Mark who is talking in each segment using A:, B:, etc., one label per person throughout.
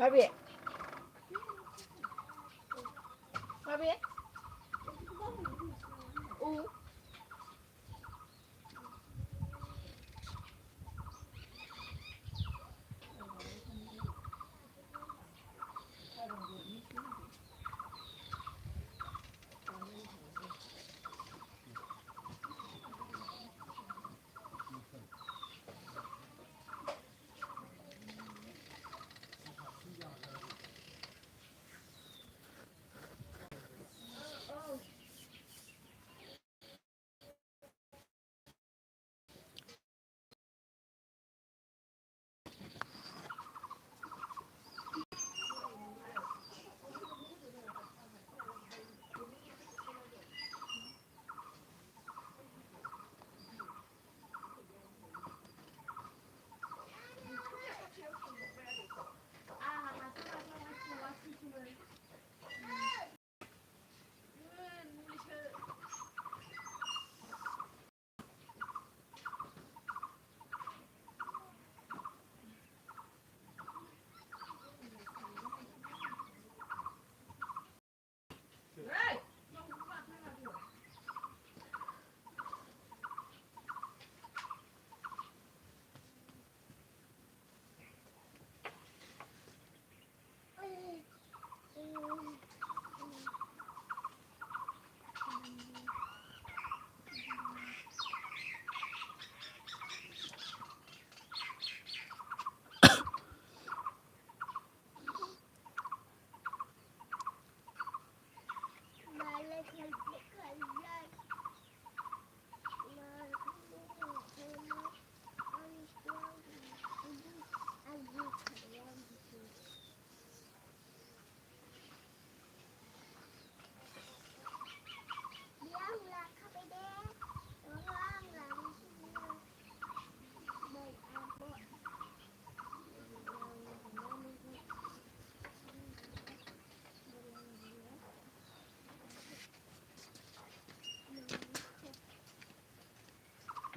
A: Babi. Babi.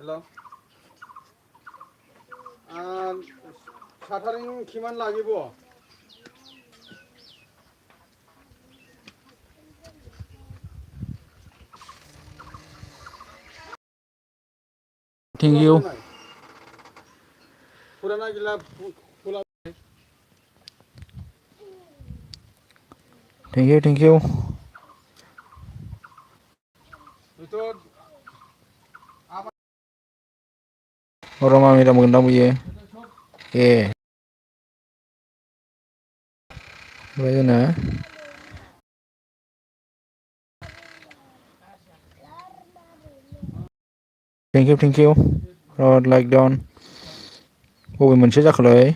B: Hello. 사타링 기만 라기보.
C: Thank you.
B: पुराना गिला पुला
C: Thank you.
B: itu
C: Orang mami dah mengendam ye. Bayu na. Thank you. Rod like down. Bobby मोनसे जाखोलाय.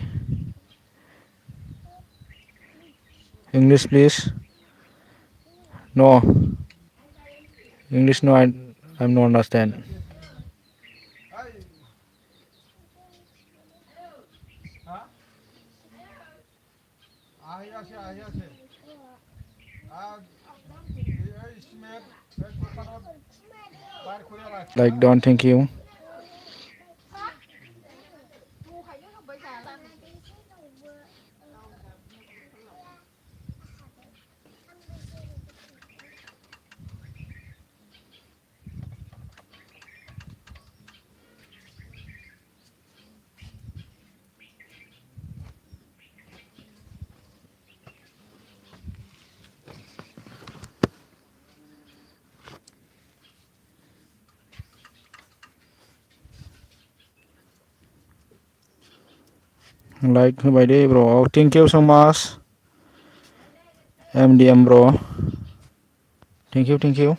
C: English please. No. English no, I'm not understand. Like down, thank you. Like by day bro. Thank you so much. MDM bro. Thank you.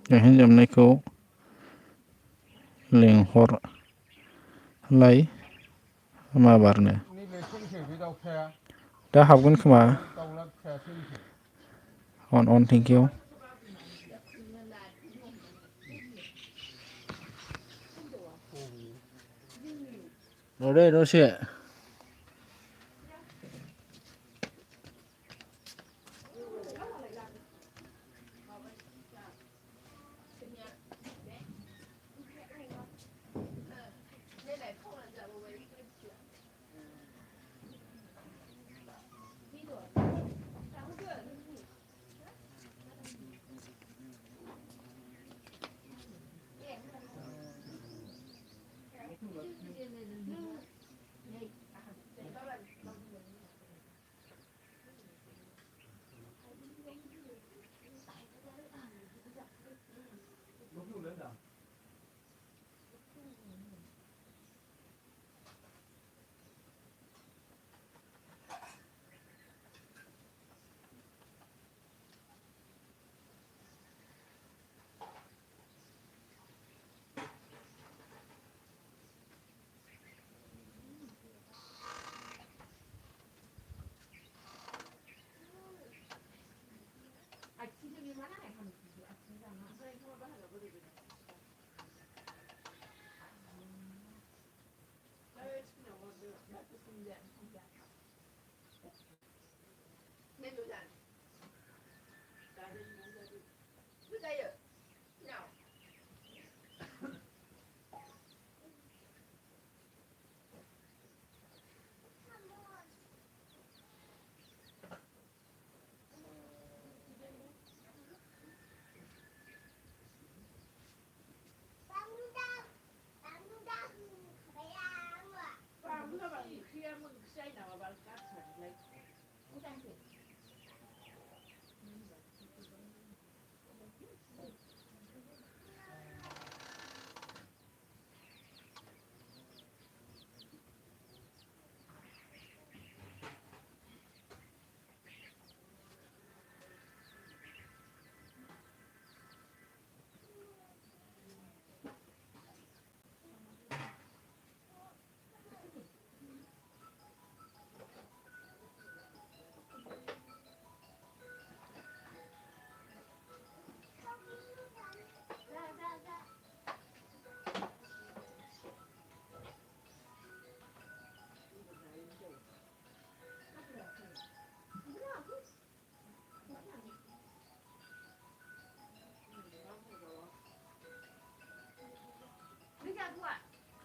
C: गायहेन दामनायखौ लेंहरलाय माबारनो
B: नैबे थैनोसै बे दाउखाया
C: दा हाबगोन खोमा
B: दाउला फिसाया थैनोसै
C: अन थेंक इउ र' दे दसे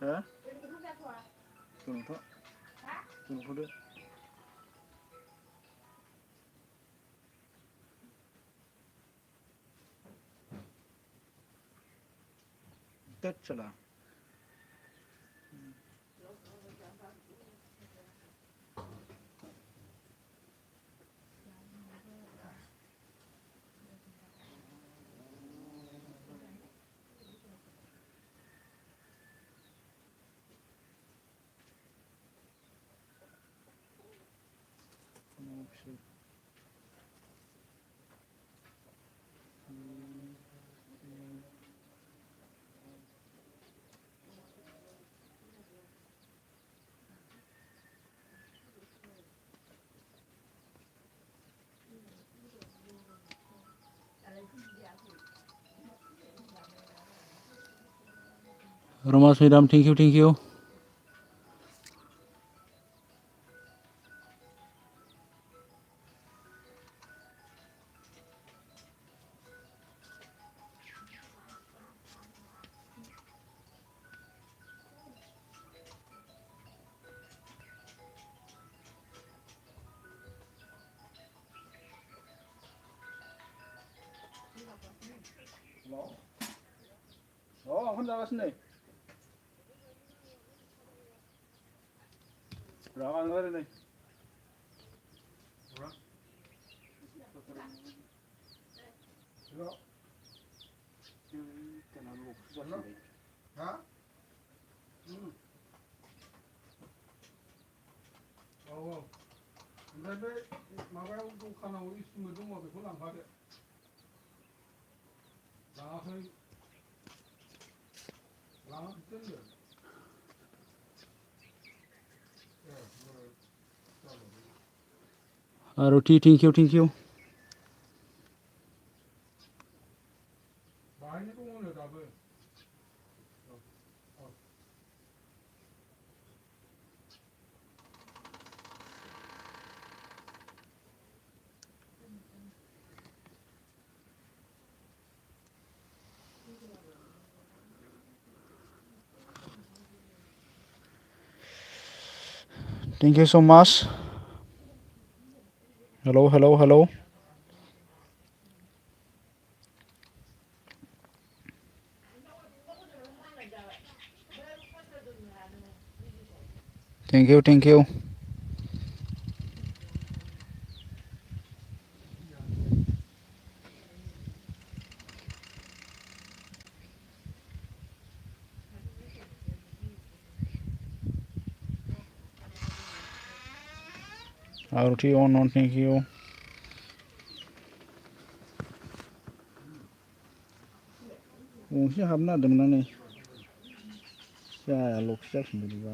C: ha Tunggu Tetsalah. Roma Sridham, thank you, thank you. Oh, जागासिनो नै रागा रायलाय नै हा औ ओमफ्राय बे माबायाव दखानाव इस्टिमेट दङ बेखौ लांफादो रुटि थेंक इउ थेंक इउ
B: बाहायनो दङ दाबो
C: Thank you so much. Hello, hello, hello. Thank you, thank you. RT on, thank you. गंसे हाबनो नागिरदोंमोन आं नै जायाल'सो जाफिनबायबा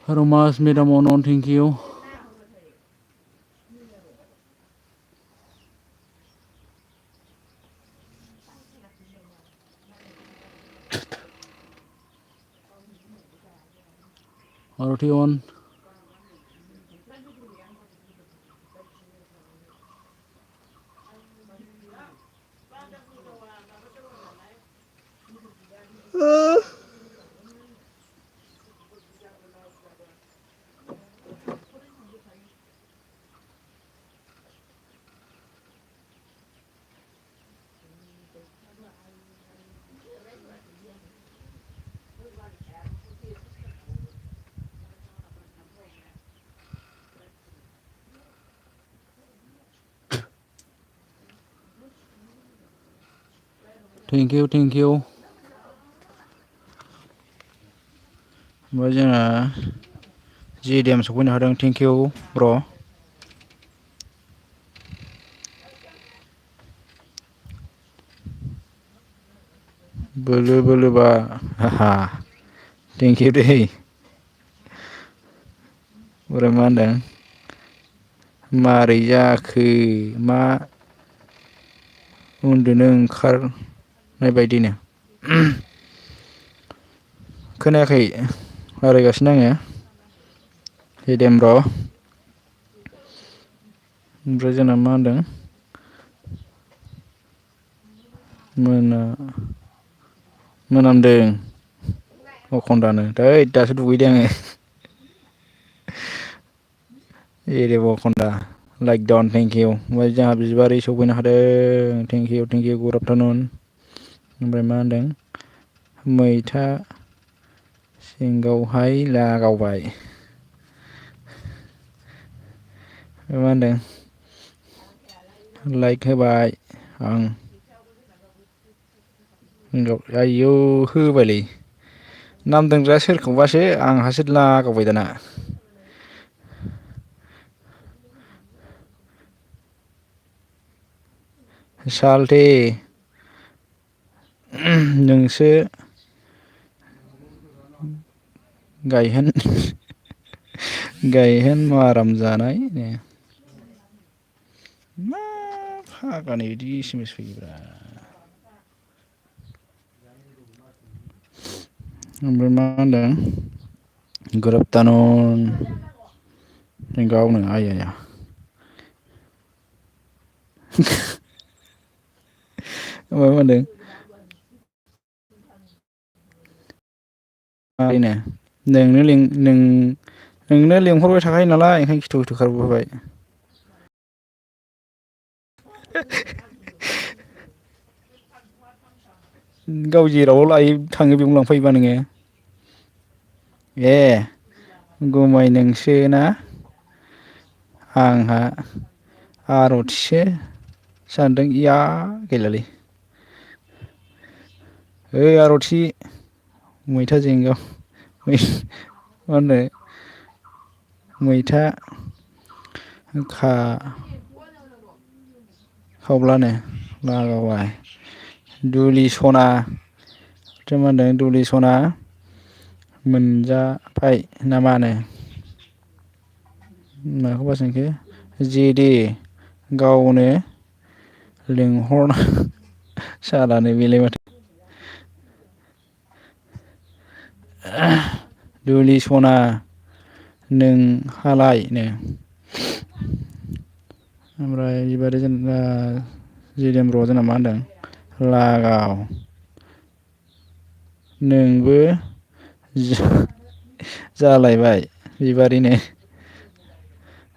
C: Romas Madam on, thank you. RT on. Thank you, thank you. ओमफ्राय जोंना GDM सफैनो हादों, thank you, bro. बोलो बोलोबा हाहा thank you दै ओमफ्राय मा होनदों मारै जाखो मा उन्दुनो ओंखारनाय बायदिनो खोनायाखै रायलायगासिनो आङो GDM bro ओमफ्राय जोंना मा होनदों मोनामदों अखन्दानो दै दासो दुगैदों आङो एरे अखन्दा लाइक डाउन थेंक इउ ओमफ्राय जोंहा बिबारै सफैनो हादों थेंक इउ गुड आफ्टारनुन ओमफ्राय मा होनदों मैथा सिंगावहाय लागावबाय मा होनदों लाइक होबाय आं आयौ होबायलै नाम दोनग्रा सोरखौबासो आंहासो लागावबाय दाना सालथे नोंसो गायहेन माराम जानाय मा फागानि बिदि SMS फैयोब्रा ओमफ्राय मा होनदों गुड आफ्टारनुन गावनो आइया मा होनदों नोंनो लेंहरबाय थाखायो नालाय ओंखायनो खिथु खिथु खारबोबाय गाव जेराव लायो थाङो बेयावनो लांफायोबा नोङो गुमै नोंसोना आर'थिसो सानदों इया गैलालै ओइ आर'थि मैथा जेंगाव मा होनो मैथा खावब्लानो लागावबाय दुलि सना मा होनदों दुलि सना मोनजाबाय ना मा होनो माखौ बासायखो जे दे गावनो लिंहरना सालानो बेलाय माथो दुलि सना नोंहालायनो ओमफ्राय बिबारि जिदेम र' जोंना मा होनदों लागाव नोंबो जालायबाय बिबारिनो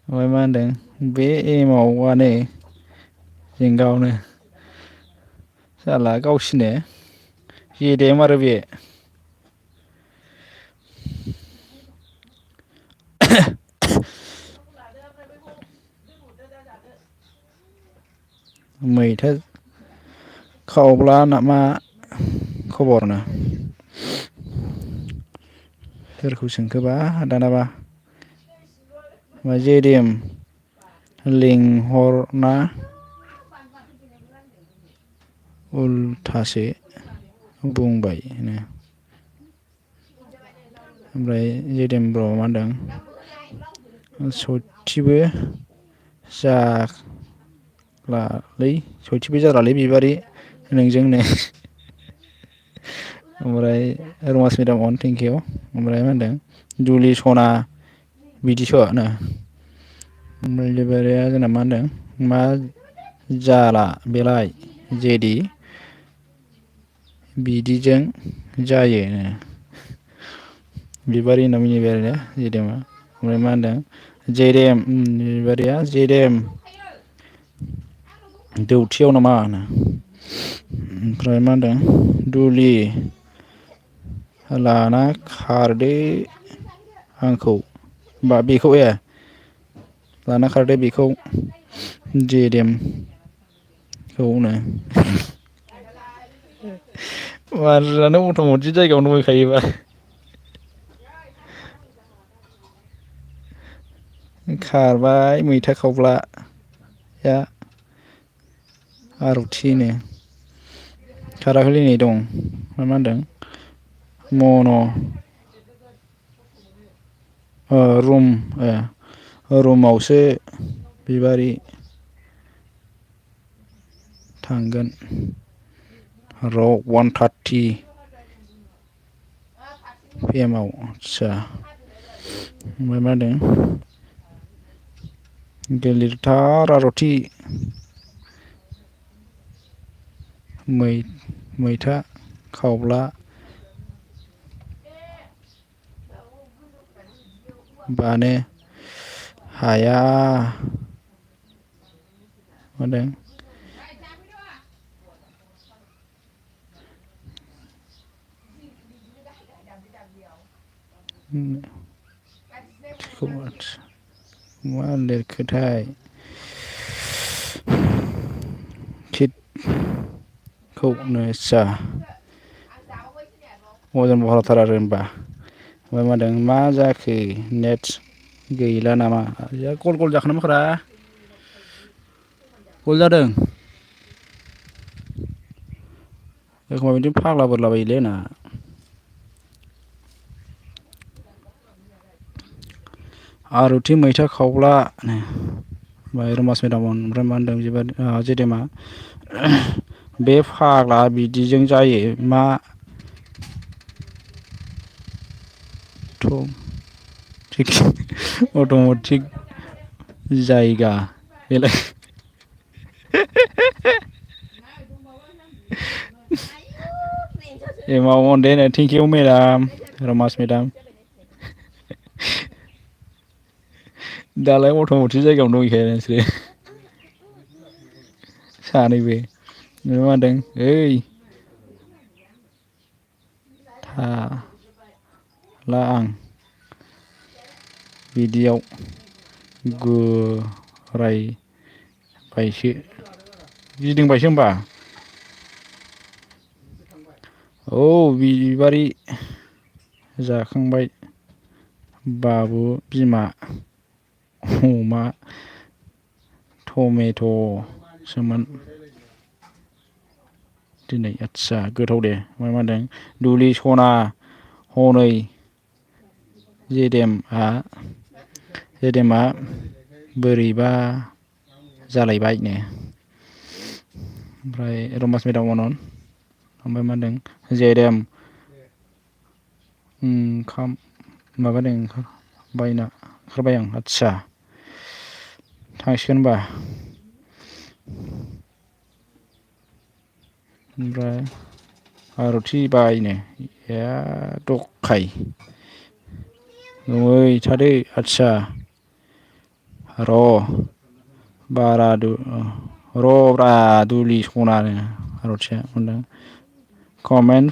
C: ओमफ्राय मा होनदों बे एमावआनो जेंगावनो साला गावसिनो गेदेम आरो बे मैथा खावब्ला मा खबरनो सोरखौ सोंखोबा दानाबा जेदेम लिंहरना उल्थासो बुंबाय नो ओमफ्राय जेदेम बर' मा होनदों सयथिबो जालालै बिबारि नोंजोंनो ओमफ्राय रमास मेदाम अन थेंकिउ ओमफ्राय मा होनदों दुलि सना बिदिस' नो ओमफ्राय बिबारिया जोंना मा होनदों मा जाला बेलाय जेदि बिदिजों जायोनो बिबारि होनना मिनिबाय आरो जेदेमा ओमफ्राय मा होनदों जेरेम बिबारिया जेरेम दौथियाव नामा होनो ओमफ्राय मा होनदों दुलि लाना खारदो आंखौ बा बेखौ लाना खारदो बेखौ जेदेमखौनो मानसियानो मथा मथि जायगायावनो दंहैखायोबा खारबाय मैथा खावब्लाया आर'थिनो खाराखैलै नै दं मा होनदों रुमावसो बिबारि थांगोन र' 1:30 PM आदसा ओमफ्राय मा होनदों गिलिरथार आर'थि मैथा खावब्ला बानो हाया होनदों मा लिरखोथाय खिटखौनो अजन बहाथार आरो होनबा ओमफ्राय मा होनदों मा जाखो नेट गैला नामा गल जाखोना माखोरा गल जादों एखमबा बिदिनो फाग्ला बोरलाबायोलै आंना आर'थि मैथा खावब्ला ओमफ्राय रमास मेदाम ओमफ्राय मा होनदों जेदेमा बे फाग्ला बिदिजों जायो मा अट'मेटिक जायगा बेलाय एमाव अन दे थेंकिउ मेदाम रमास मेदाम दालाय अट'मेटिक जायगायावनो दंहैखायो नोंसोरो सानैबो मा होनदों ओइ थाला आं बिदियाव बायसो गिदिंबायसो होमबा औ बिबारि जाखांबाय बाबु बिमा अमा टमेट' सोमोन दिनै आदसा गोथाव दे मा होनदों दुलि सना हनै जेदेमा बोरैबा जालायबायनो ओमफ्राय रमास मेदाम अनन ओमफ्राय मा होनदों जेरेम ओंखाम माबादों बायना ओंखारबाय आं आदसा थांसिगोन होनबा ओमफ्राय आरथि बायनो दखाय नै थादो आदसा र' बारा र'ब्रा दुलि सनानो आर'थिया मोनदों कमेन्ट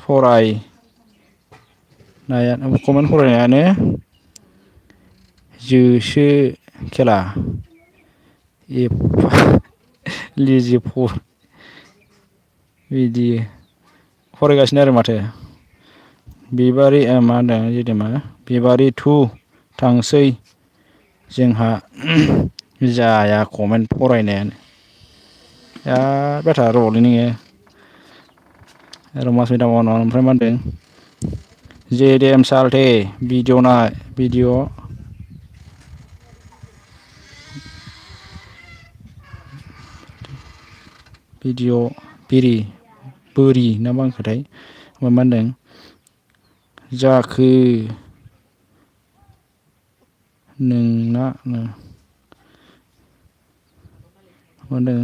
C: फरायनायानो जोसो खेला लिजि बिदि फरायगासिनो आरो माथो बिबारि मा होनदों जेनेबा बिबारि थांसै जोंहा जाया कमेन्ट फरायनायानो बिराद बेथा रलै नोङो रमास मेदाम ओमफ्राय मा होनदों जेदेम सालथे भिडिअ बोरि ना मा होनखोथाय ओमफ्राय मा होनदों जाखो नोंना होनदों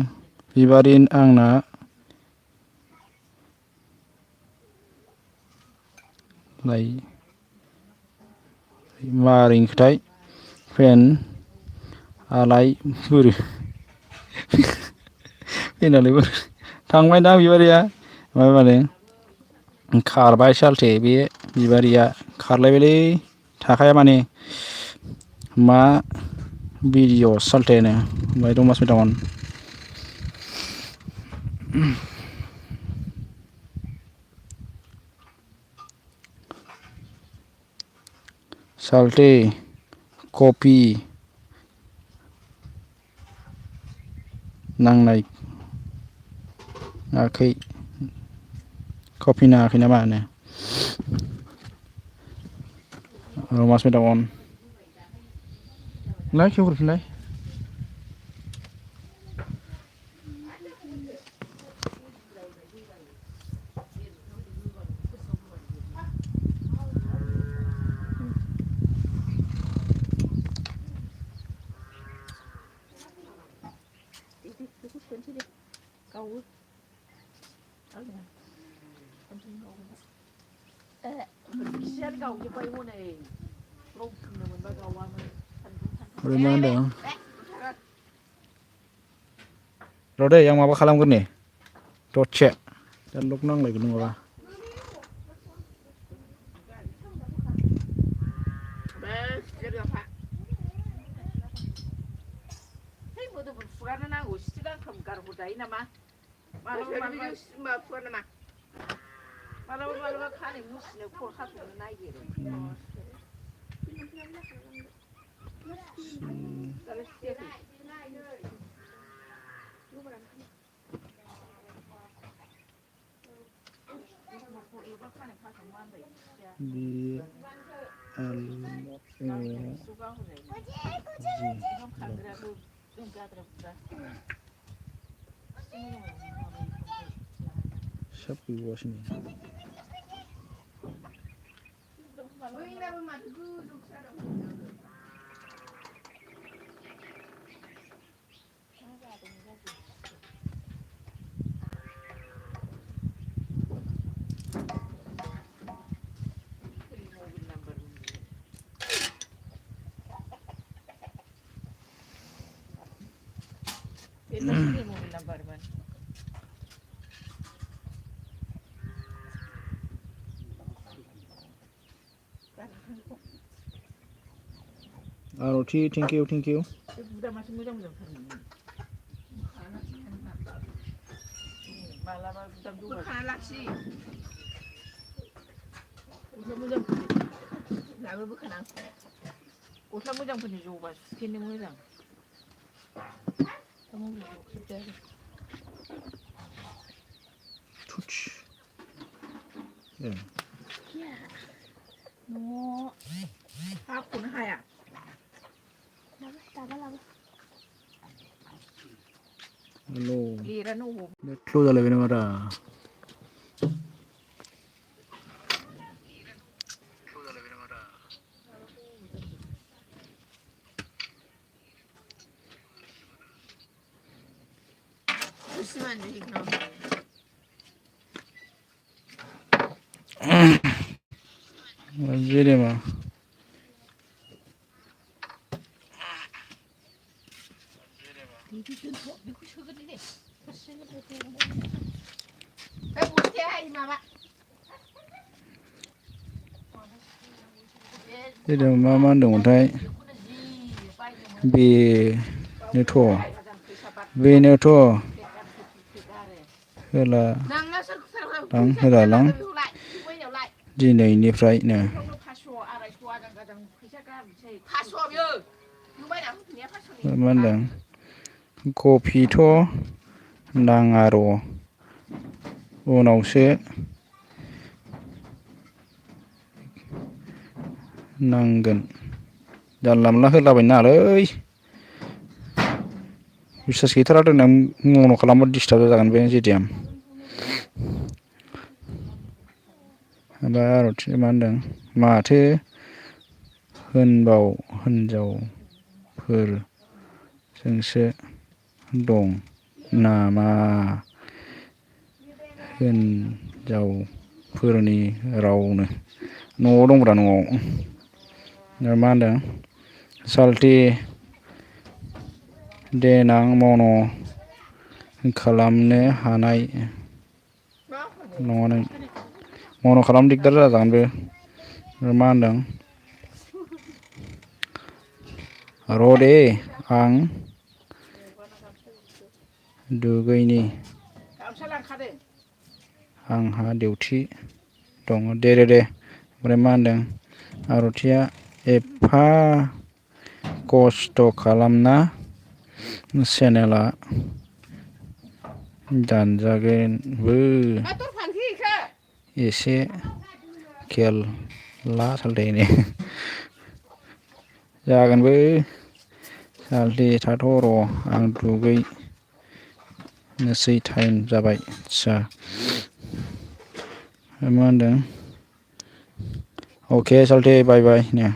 C: बिबारि आंना मारै खोथाय फेन आलाय बोरो फेनालाय बोरो थांबाय दा बिबारिया ओमफ्राय माने खारबाय सालथे बे बिबारिया खारलायबायलै थाखाया माने मा भिडिअ सालथेनो ओमफ्राय रमास मेदामोन सालथे कपि नांनाय आखै कफि नाङाखै नामा होनो रमास मेदाम लाय खेवहरफिनलाय
A: गावजोब्बाय हनै गावफिननो मोनबा गावामोन
C: ओमफ्राय मा होनदों र' दै आं माबा खालामगोन नै दसे लक नांलायगोन नङाबा
A: मोदोमफोर फुगारनो नांगौ सिथि गांथाम गारहर जायो नामा मालाबा नामा मालाबा खानाय मुसिनो खर' खास'नो नागिरो
C: सब गैबावासोनो
A: मबाइल नाम्बारमोन
C: आर'थि थेंकिउ
A: बुदा माथो मोजां मोजांथारमोन मालाबा बुदाम बोखाना लाखि गस्ला मोजांफोरनि लाबो बोखाना गस्ला मोजांफोरनि जबा सुथेनो मोजां हाख'नो हाया लिरानो अबाव
C: क्लोज जालायबाय नामा रा जेरै मा जेरै मा होनदोंमोनथाय बेनोथ' होलालां दिनैनिफ्रायनो मा होनदों कफिथ' नाङा र' उनावसो नांगोन जानला मोनला होलाबायनो नाङालै बिसास गैथारा दोननां मन' खालामबा डिस्टार्ब जागोन बे जेदियाम दा आर'थि मा होनदों माथो हिनजावफोरजोंसो दं नामा हिनजावफोरनि रावनो न'आव दंब्रा न'आव मा होनदों साल्थि देनां मन' खालामनो हानाय नङा नों मन' खालामनो दिगदार जागोन बे मा होनदों र' दे आं दुगैनि आंहा डिउटि दङ दे ओमफ्राय मा होनदों आर'थिया एफा खस्थ' खालामना चेनेला दानजागोनबो एसे खेल ला सालथे जागोनबो सालथे थाथ' र' आं दुगैनोसै टाइम जाबाय आदसा मा होनदों अके सालथे बाय नो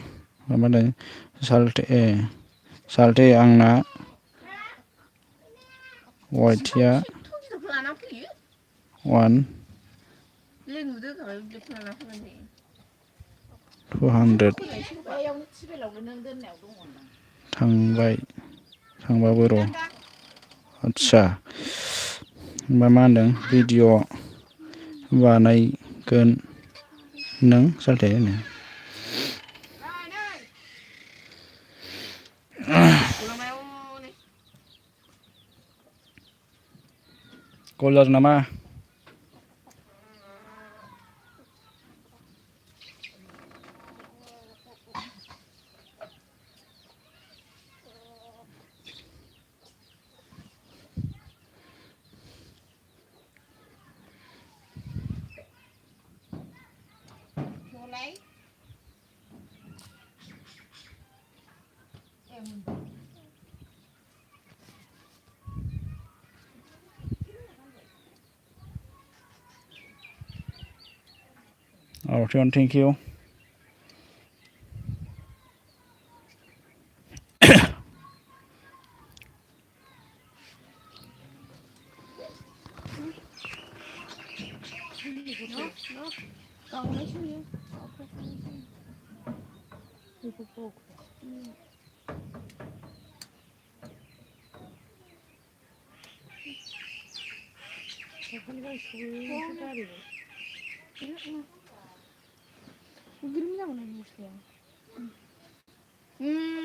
C: मा होनदों सालथे आंना वाइथिया 200 थांबाबो र' आदसा मा होनदों भिडिअ बानायगोन नों सालथे होनो कल जादों नामा Okay, thank you.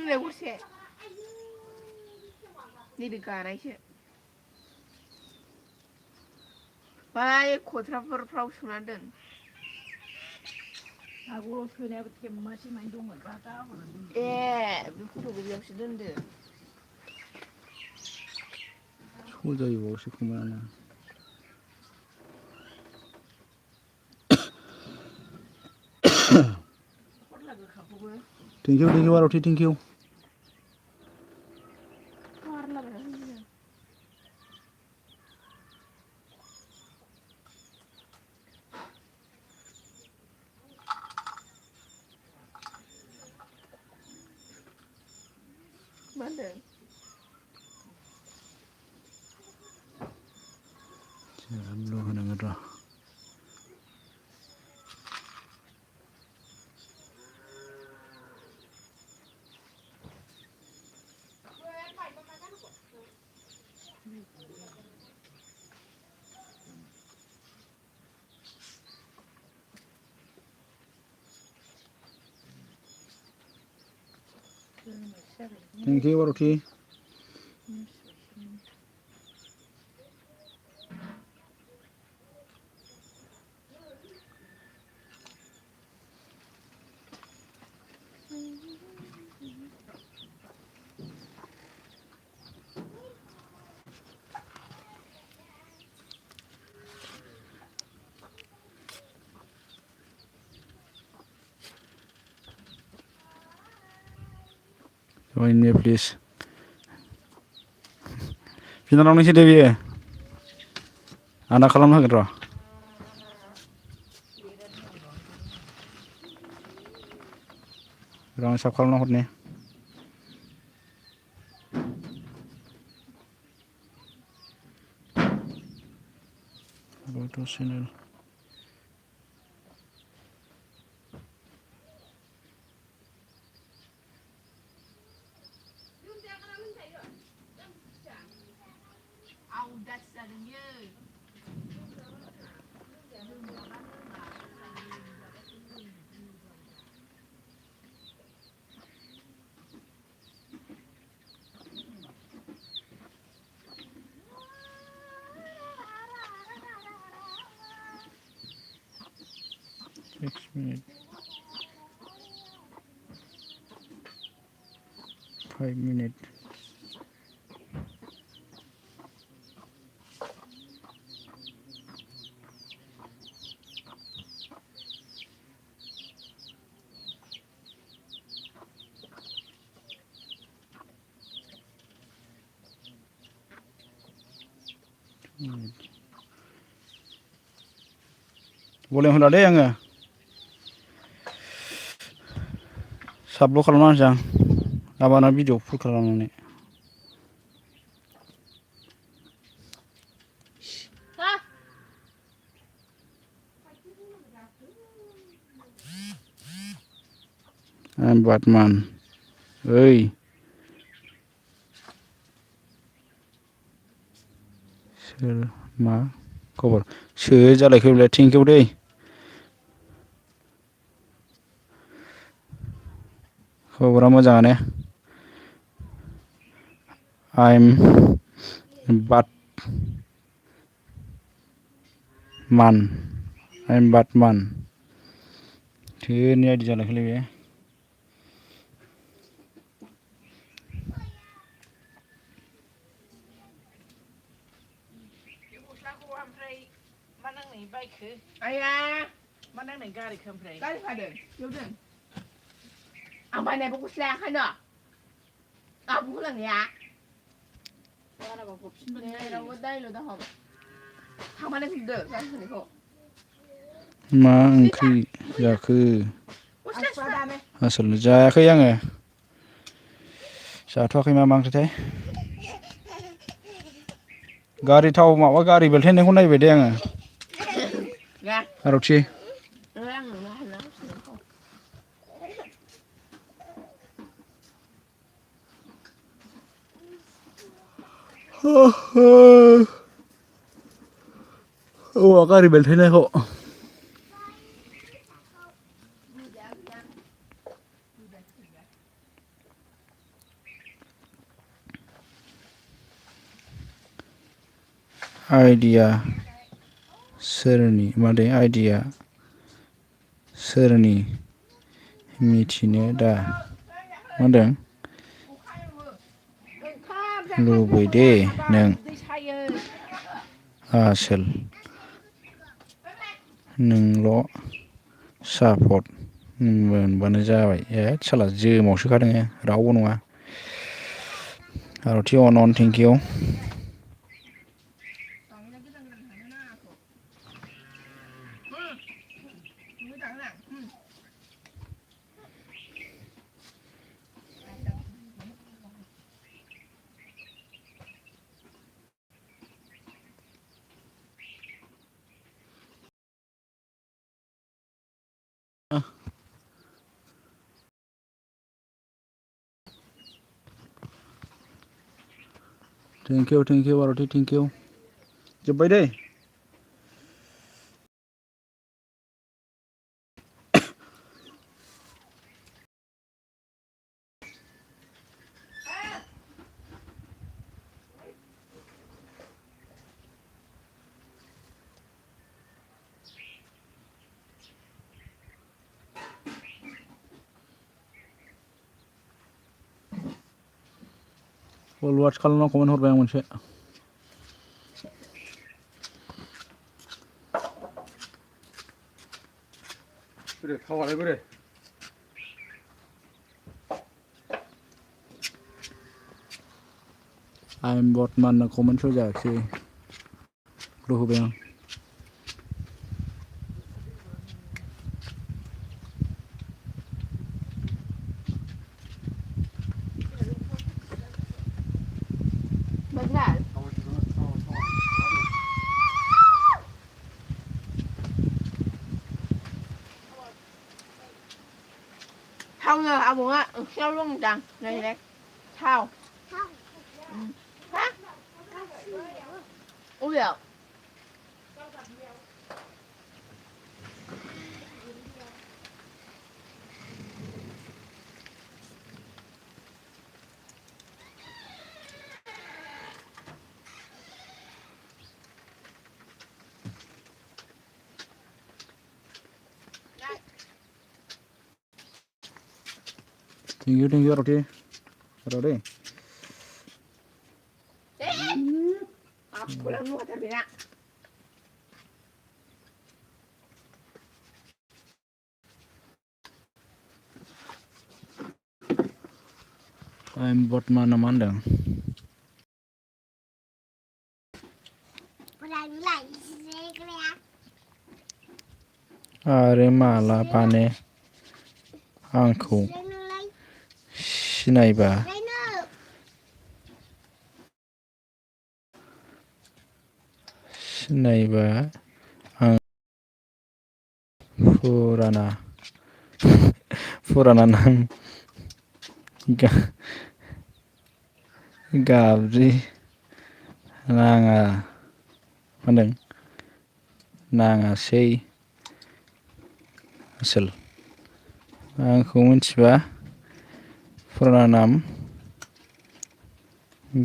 A: लेगुरसे नैबे गानायसो बाय खथ्राफोरफ्राव सोना दोन
D: आगोलाव सोनायाबो थेमासि मानि दंमोन दा
A: ए बे फट'खौ बेयावसो दोनदो
C: सजायोबावसो खोमाना
A: फटला गोखाखौबो
C: thank you Aarti thank you
A: मा होनदों
C: जेराबल' होनांगोन र' thank you Aarti Join me please बिनानावनि सिदे बियो आना खालामनो हागोन र' र' आं साफ खालामना हरनि go to channel Six minutes 5 minutes boleh hendak deh yang sablo kalau nang jang abana video full kalau nang ni I'm Batman oi sir ma खबर सो जालायखोब्ला थेंक इउ दै खबरा मोजाङानो I'm Batman थोनि आइदि जालायखोलै बे
A: गस्लाखौ ओमफ्राय मा नांनाय बायखो आया मा नांनाय गारिखौ ओमफ्राय गारि खादों बेयाव दोन आं बायनायबो गस्लायाखायनो आं बुंलांनाया बाराबा हरफिनबाय रावबो दाइल' दाहम थांबानो फिनदो गारि खानायखौ
C: मा ओंख्रि जाखो आसोल जायाखै आङो जाथ'वाखै मा ओंख्रिथाय गारि थाव माबा गारि बेलथायनायखौ नायबाय दे आङो आरती औ गारि बेलथायनायखौ आइडिया सोरनि मादै आइडिया सोरनि मिथिनो दा मा होनदों लुबैदे नों आसोल नोंल' सापर्ट मोनबानो जाबाय साला जोमावसो खादों रावबो नङा आर'थि अन thank you thank you Aarti thank you जोब्बाय दै फल वाच खालामना कमेन्ट हरबाय आं मोनसे बोरै थावालाय बोरै आइम बर्थमान कमेन्ट होजायाखिसै होबाय आं
A: Thao nhờ à bố ạ, theo luôn chẳng này này thao hả ui dạo
C: Thank you Roti. Roti.
A: Aku lang mo tabi na.
C: I'm Botman Amandang. Are mala pane आंखौ सिनायबा आं फुराना नाम गाबज्रि नाङा होनदों नाङासै आसोल आंखौ मिथिबा फुराना नाम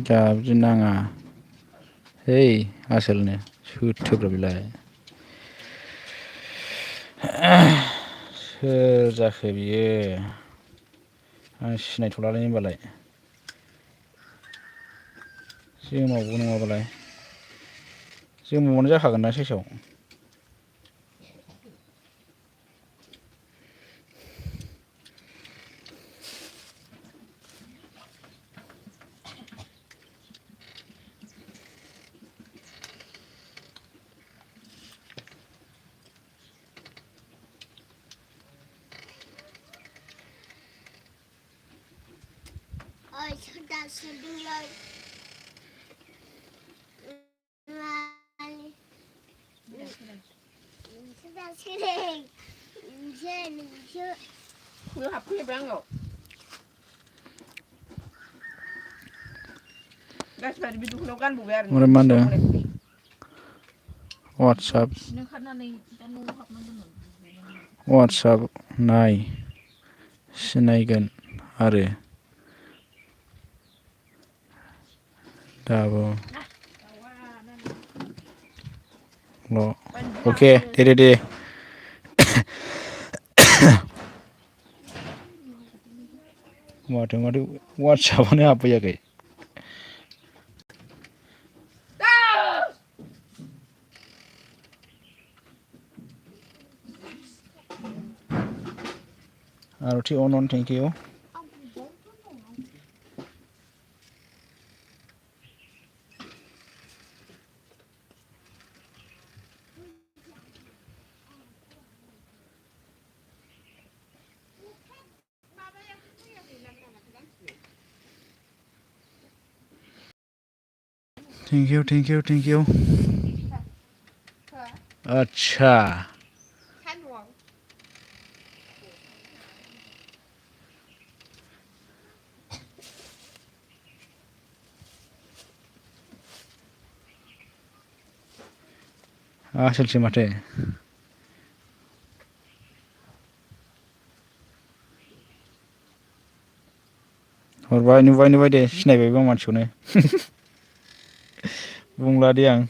C: गाबज्रि नाङा है आसोलनो सोरथोब्रा बेलाय सोर जाखो बियो आं सिनायथ'लालै होनबालाय जोमावबो नङाबालाय जोमावनो जाखागोन ना सेसाव WhatsApp नाय सिनायगोन आरो दाबो र' अके दे माथो वाट्सआपआनो हाबफैयाखै आरती अन थेंक इउ थेंक इउ अच्छा आसोलसो माथो हरबाय नुबाय दे सिनायबायबो आं मानसिखौनो बुंला दे आं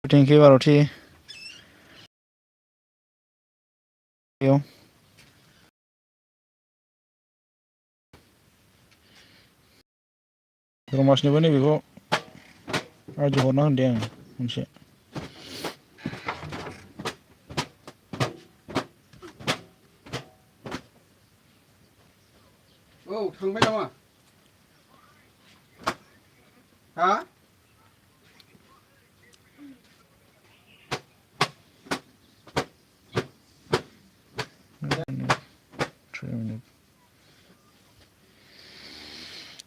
C: थेंक इउ आरती रमासनोबो नैबेखौ आदि हरना होनदे आं मोनसे
B: औ थांबाय नामा हा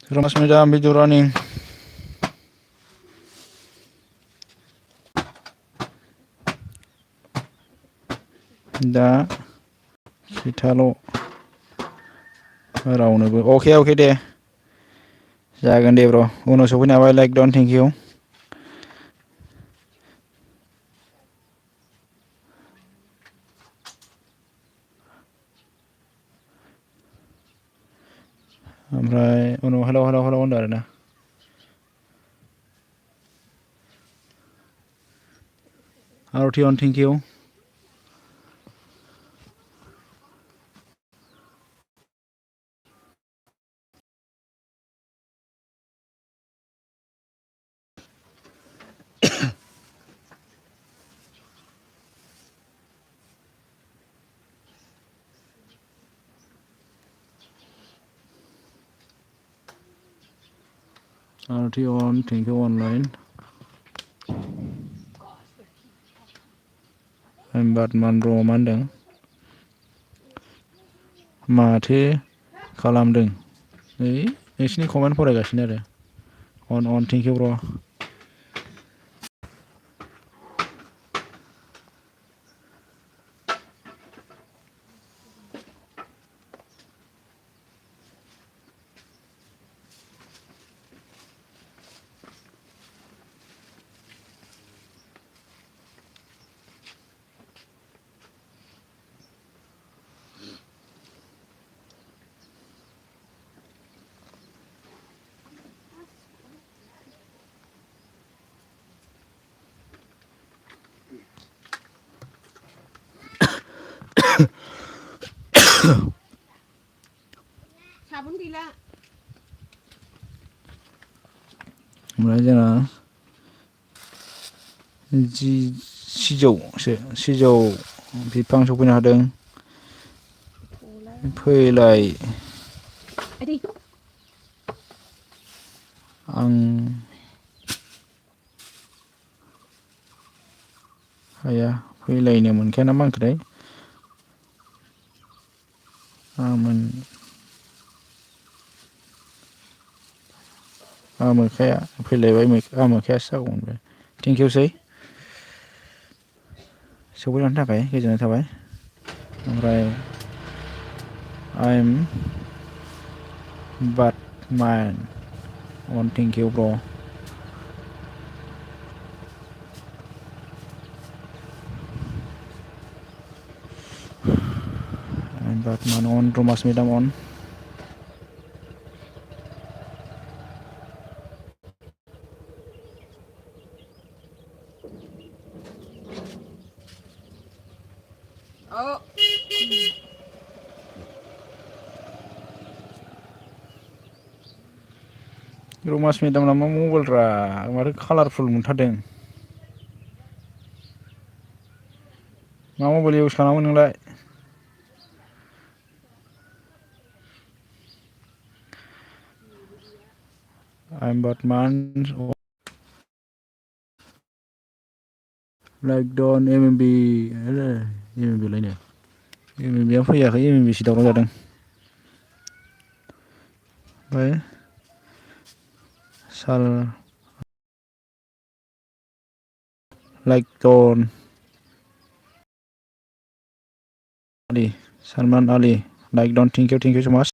C: Rama's madam video running दा सिथाल' रावनोबो अके दे जागोन दे ब्र उनाव सफैनो हाबाय लाइक डन थेंक इउ ओमफ्राय उनाव हेल' होनदो आरोना आरती अन थेंक इउ आरती अन थेंक इउ अनलाइन बादमान र' मा होनदों माथो खालामदों नै नोंसिनि कमेन्ट फरायगासिनो आरो अन थेंक इउ ब्र
A: साबुन गैला
C: ओमफ्राय जोंना सिजौ बिफां सफैनो हादों फैलाय आं हाया फैलायनो मोनखाया ना मा होनखोथाय मोखाया फैलायबाय मोखायासो जागौमोन बे थेंक इउ सै सफैनायनि थाखाय गोजोननाय थाबाय ओमफ्राय आइ एम बाटमान अन थेंक इउ ब्र Batman on, Thomas Madam on.
A: Oh.
C: Thomas Madam nama mobile ra, kemarin colorful muntadeng. Ma mobile use खालामो नोंलाय? I'm Batman. Like Don MMB MMB लायनो MMB आ फैयाखै MMB सि दावराव जादों ओमफ्राय साल Like Don Ali Salman Ali Like Don thank you so much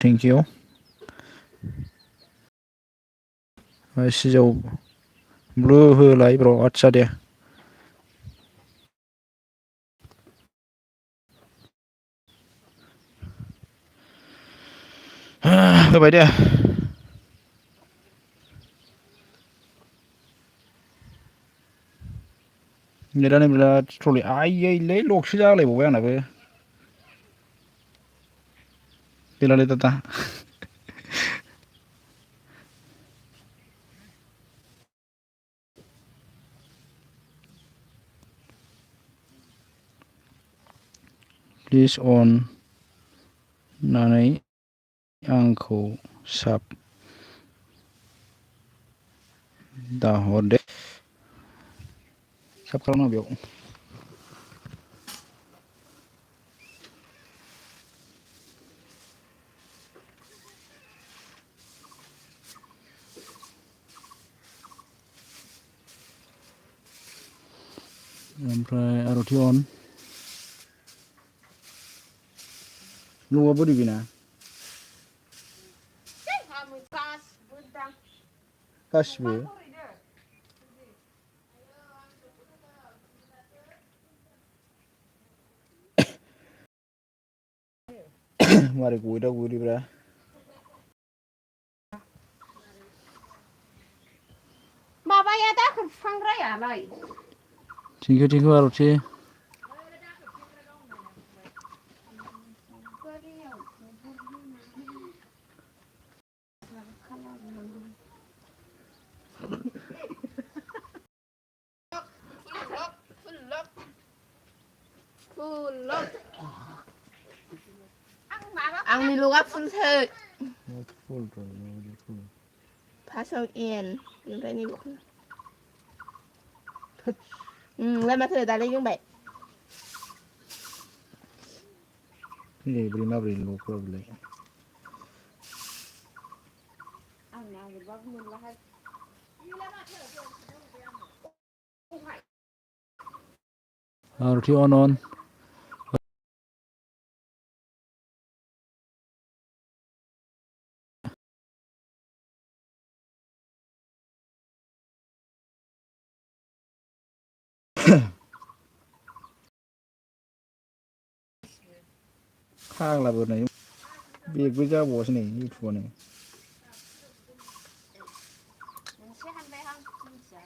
C: thank you ओमफ्राय सिजौ ब्लु होलाय ब्र' आदसा दे होबाय दे नेटानो बिराद स्ल'लै आइयै लकसो जालायबावबाय आंनाबो गैलालै दादा प्लिज अन नानै आंखौ साब दाहरदे साब खालामनांगौ बेयाव ओमफ्राय आर'थि अन न'आ बोरै बेना गासिबो मारै गयोदा गयोब्रा
A: माबाया दाखोर बिफांग्रायालाय
C: थेंकिउ आर'थि
A: आंनि लगा फुलसो फार्स्टआव एन ओमफ्राय नैबेखौ ओमफ्राय माथो दालाय रोंबाय
C: बोरै माबोरै ल'फोरालाय
A: आं नागिरबाबो मोनलाहाय
C: आर'थि अन फाग्लाबो नै बेगबो जाबावासै नै इउटुबानो
A: मोनसे हानबायहां मिथिया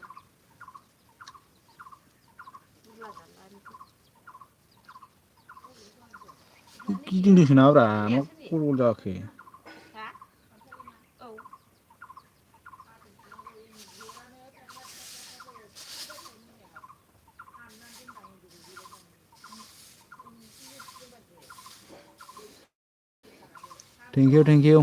C: गिदिंदोंसो नाब्रा मा गल गल जाखो थेंकिउ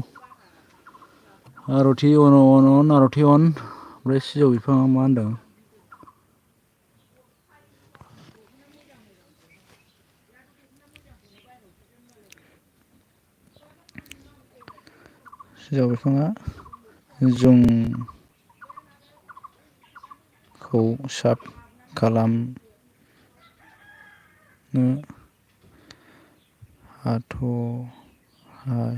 C: आर'थि अन आर'थि अन ओमफ्राय सिजौ बिफाङा मा होनदों सिजौ बिफाङा जोंखौ साब खालामनो हाथ'हाय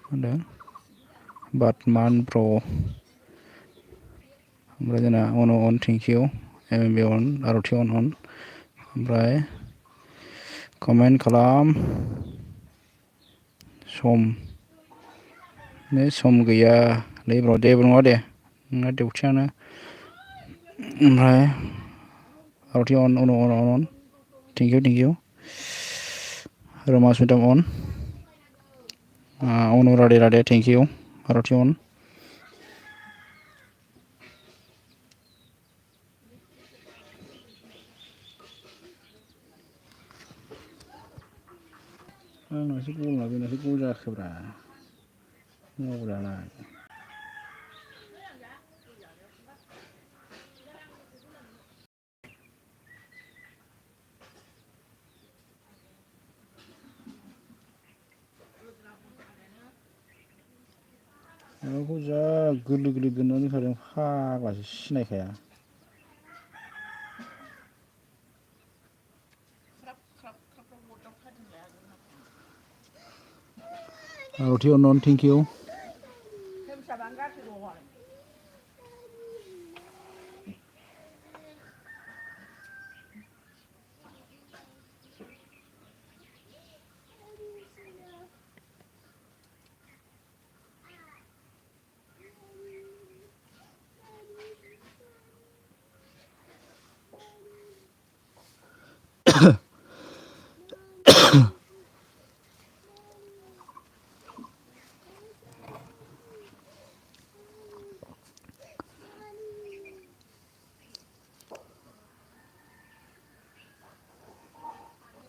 C: होनदों बाटमान प्र ओमफ्राय जोंना अन थेंक इउ एमएमबि अन आरथि अन ओमफ्राय कमेन्ट खालाम सम गैया लै ब्र दे नङा दे नोंना डिउटियानो ओमफ्राय आरथि अन थेंक इउ रमास मेदाम अन राधे थेंक इउ आरथि अन आंनासो गलना बेनासो गल जाखोब्रा मावग्रालाय माबाखौ जा गोरलै दोननानै दोनखादों फाग्लासो सिनायखाया आरथि अन thank you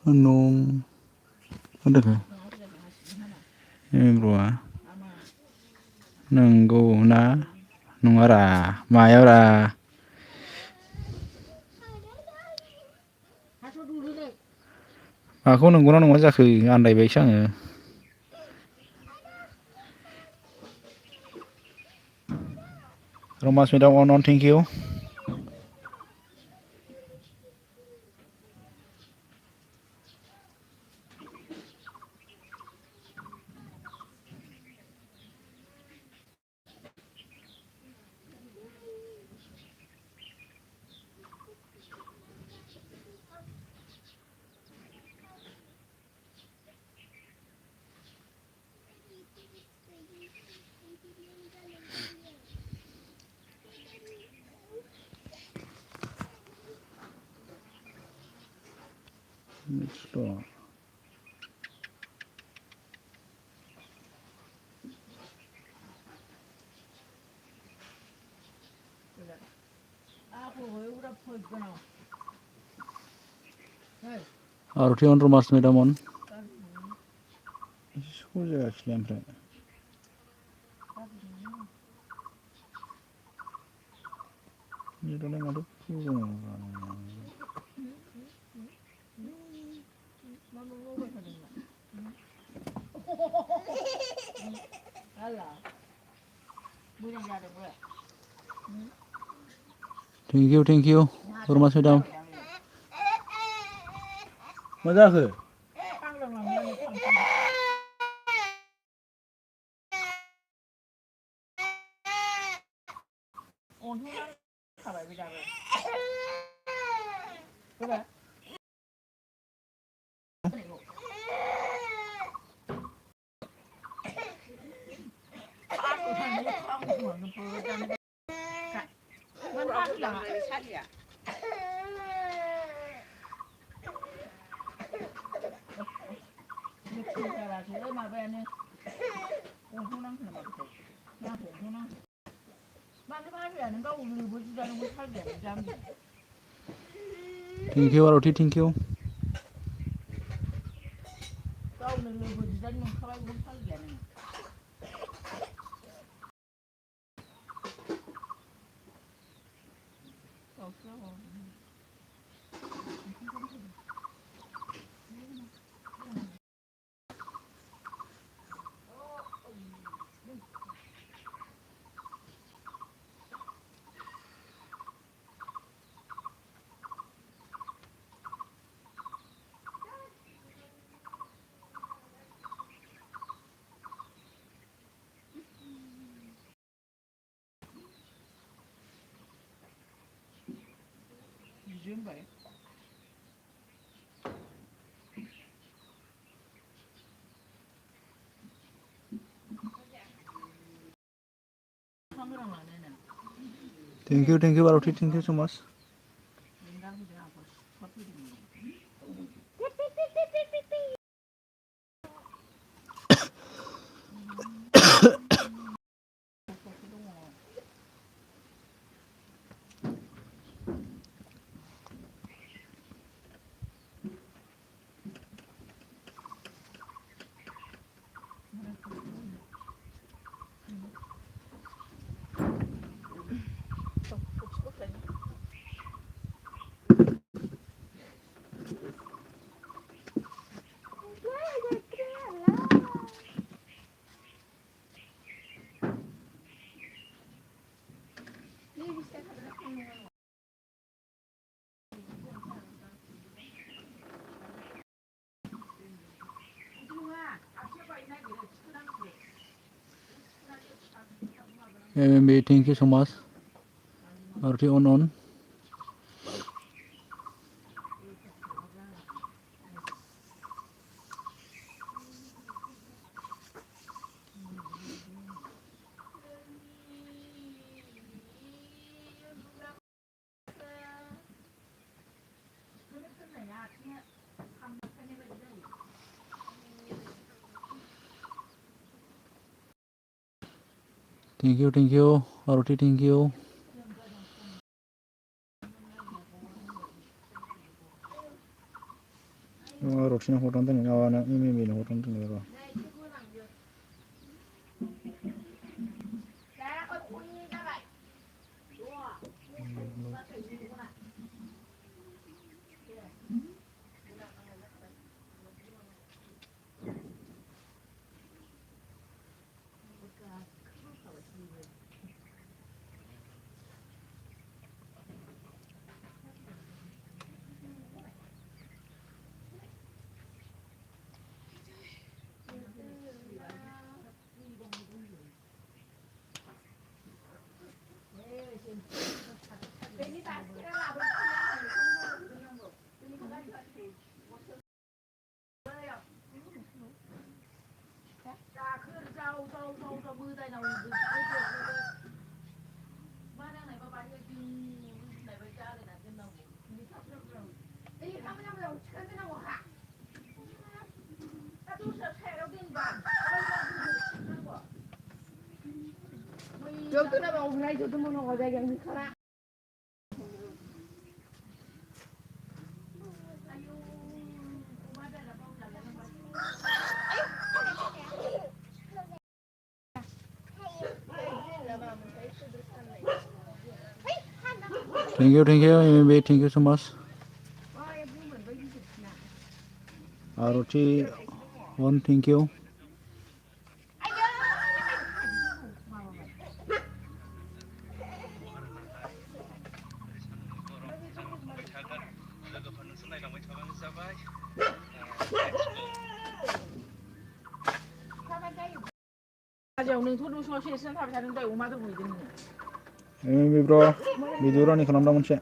C: nung ada kah? Bro nunggu na nungara mayara aku nunggu nunggu aja ke andai baik sange Romas medam on thank you next door Aarti अन रमास मेदाम अन सजायाखैलै ओमफ्राय नेटालाय माथो थेंक इउ रमास मेदाम मा जाखो thank you Aarti thank you
A: phải không có này nè
C: Thank you Aroti, thank you so much.
A: mình đang đi học có gì
C: MMB, thank you so much. Aroti on. Thank you Aroti, thank you. Aroti na hoton tani awana MMB na hoton tani ro.
D: 저도 나 오늘 저도 뭐 나가자 그냥 가라.
C: Thank you MMB, thank you so much. Aroti on, thank you. MMB bro, video ni kalam moनसे.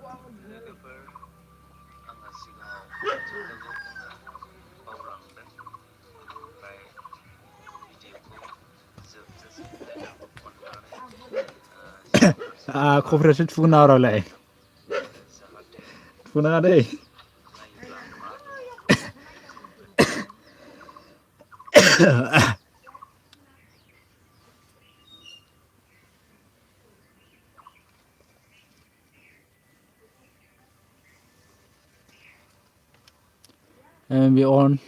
C: Cooperation थुना रावलाय थुना दे MMB on,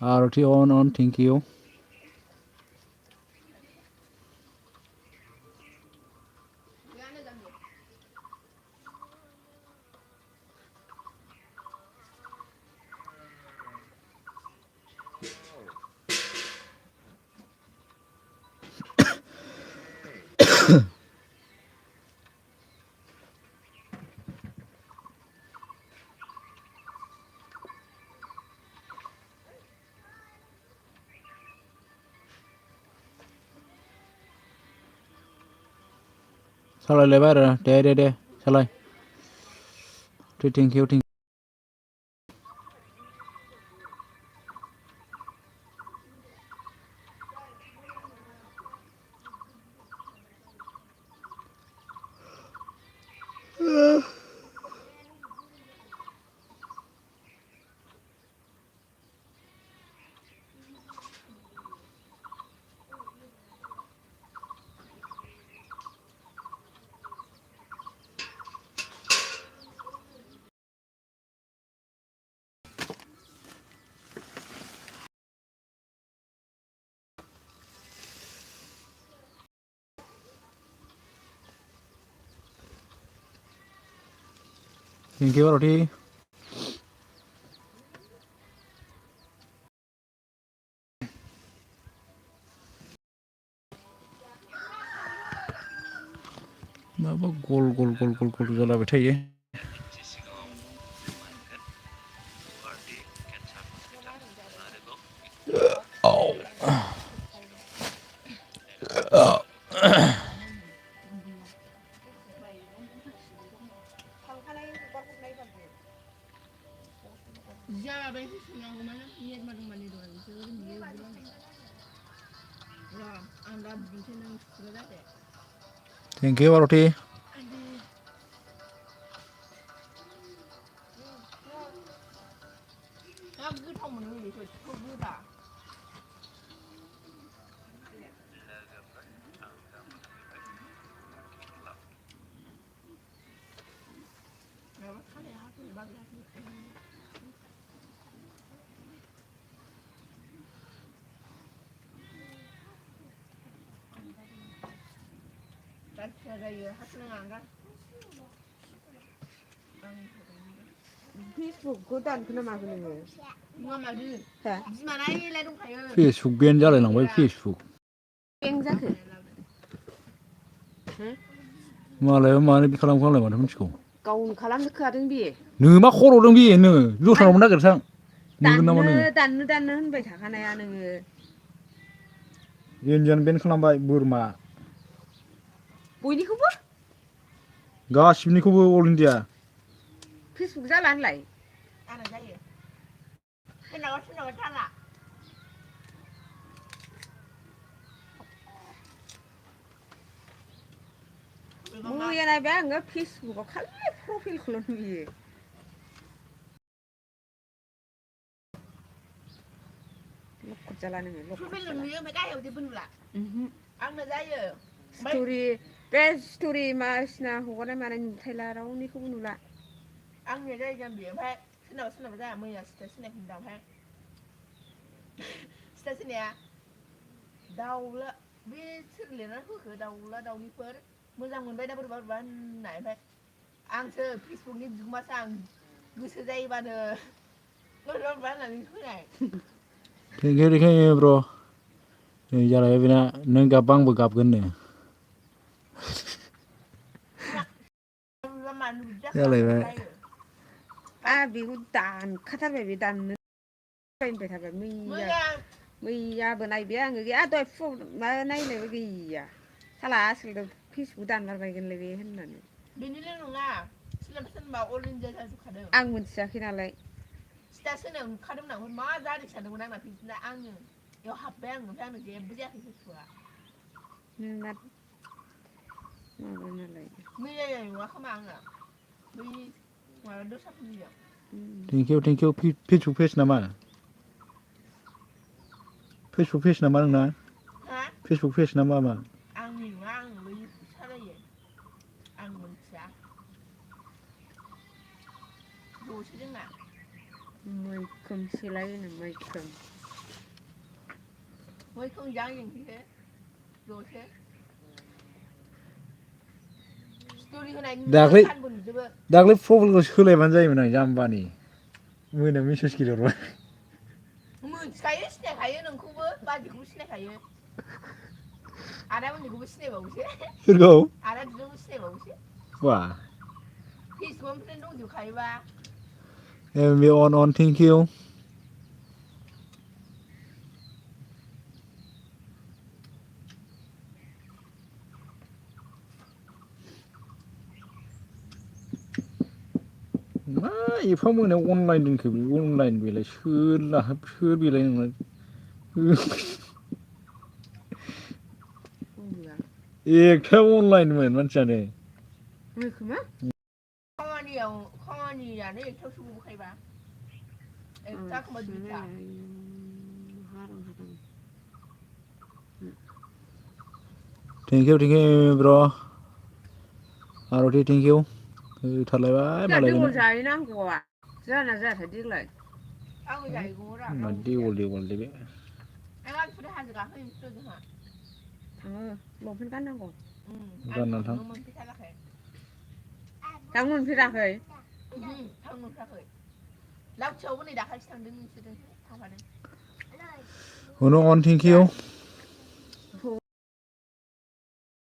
C: Aroti on, thank you. Salai lebar deh salai Thank you, thank you, Roti. माबा गल गल गल गल गल जालाबाय थायो
D: jabay susungan mana niat madung mani doang itu dia bilang ya anda bisa nang sudah deh
C: Thank you, Roti.
D: aku tahu mana ni itu aku dah
A: Facebook godan kena mak ni.
D: Mua mà đi.
A: Ha.
D: Mà này lại đúng phải ơi.
C: Facebook biên जालायलांबाय Facebook.
A: Beng जाखो.
C: मालाय मानो बि खालामखांलाय माथो मिथिगौ
A: गावनो खालामखादों बे
C: नोङो मा खर'दों बे नोङो दस्रानाव नागिरसां नुगोन नामा नोङो
A: दाननो होनबाय थाखानाया नोङो
C: इन्डियान बेन खालामबाय बोरमा
A: बयनिखौबो
C: गासिबनिखौबो अल इन्डिया
A: फेसबुक जाला होनलाय
D: Ana जायो. सोरनाबा जाला.
A: मैया नायबाय आङो फेसबुकआव खालि प्रफाइलखौल' नुयो लखद जाला नोङो
D: प्रफाइल नुयो ओमफ्राय गाहायाव जेबो नुला आंना जायो
A: बे स्ट'रि मासिना हगारनाय मानाय नुथायला रावनिखौबो नुला
D: आंनिया जायो जाम्बि ओमफ्राय सोरनाबा जाया मैया स्टेटास होनायखौ नुदों ओमफ्राय स्टेटास होनाया दाउला बे सोर लिरनानै होखो दाउला दाउनिफोर मोजां मोनबाय दा बोरैबा बोरैबा होननाय ओमफ्राय आंसो फेसबुकनि बिगुमासो आं गोसो जायोबानो बोरैबा बोरैबा होननानै होनाय
C: देखायो ब्र नै जालायबाय बेना नों गाबबा आंबो गाबगोननो जालायबाय
A: बेखौ दानखाथारबाय बे दाननो बायनिफ्राय थाबाय मैयाबो नायबाय आङो गैया दहाय फुङाव नायनायबो गैया साला आसोल फेसबुक दानलाबायगोनलै बे होननानै
D: बेनिल' नङा सोरनाबा अल इन्डिया जाजोबखादों
A: आं मिथियाखै नालाय
D: स्टेटास होनायाव नुखादोंमोन आं मा जादों सानदोंमोन आंना फेसबुकआ आङो बेयाव हाबबाय आं ओमफ्राय आंनो जेबो जायाखै फेसबुकआ
A: नोंना माबा नालाय
D: मैया नुवा खोमा आङो बै माबा दस्राफोरनियाव
C: थेंक इउ फेसबुक पेज नामा फेसबुक पेज नामा नोंना फेसबुक पेज ना मा
D: आंनि नङा आं बै सालायो आं मिथिया ज'सो जोंना
A: मैखोमसोलायोनो मैखोम
D: जायो ज'सो स्ट'रि होनायनि सानबो नुजोबो
C: दाख्लै प्रफाइलखौ सोलायबानो जायोमोन आं जाम्बानि मोनायाव मेसेज गेलेहरबाय
D: मिथिखायो सिनायखायो नोंखौबो बाजैखौबो सिनायखायो आदामोननिखौबो सिनायबावोसो
C: सोरखौ
D: आदा बिदिखौबो सिनायबावोसो
C: वा
D: फेसबुकआव फ्रेन्ड दंजोबखायोबा
C: बे अन थेंक इउ एफा मोनायाव अनलाइन दोनखो बे अनलाइन बेलाय सोर बेलाय नोंलाय एकथा अनलाइनमोन मानसियानो
D: खामानियानो एकथायावसो गबोखायबा एकथा एखमबा दुइथा
C: थेंक इउ ब्र आरती थेंक इउ होथारलायबाय मालाय बेनो
A: जाहैनांगौआ जाना जायाखै देग्लाय
D: आंबो जाहैगौमोन
C: मा देवल दे बे
D: आंफोर हाजो गाखोहैनोसै जोंहा
A: थाङो लंपेन्ट गाननांगौ
C: गाननानै थां
D: मोनफैथाराखै
A: दा मोनफेराखै
D: थांनो मोनफेराखै लावथियावबो नै दाखालिसो थांदों नोंसोरजों थांफादों
C: अन थेंक इउ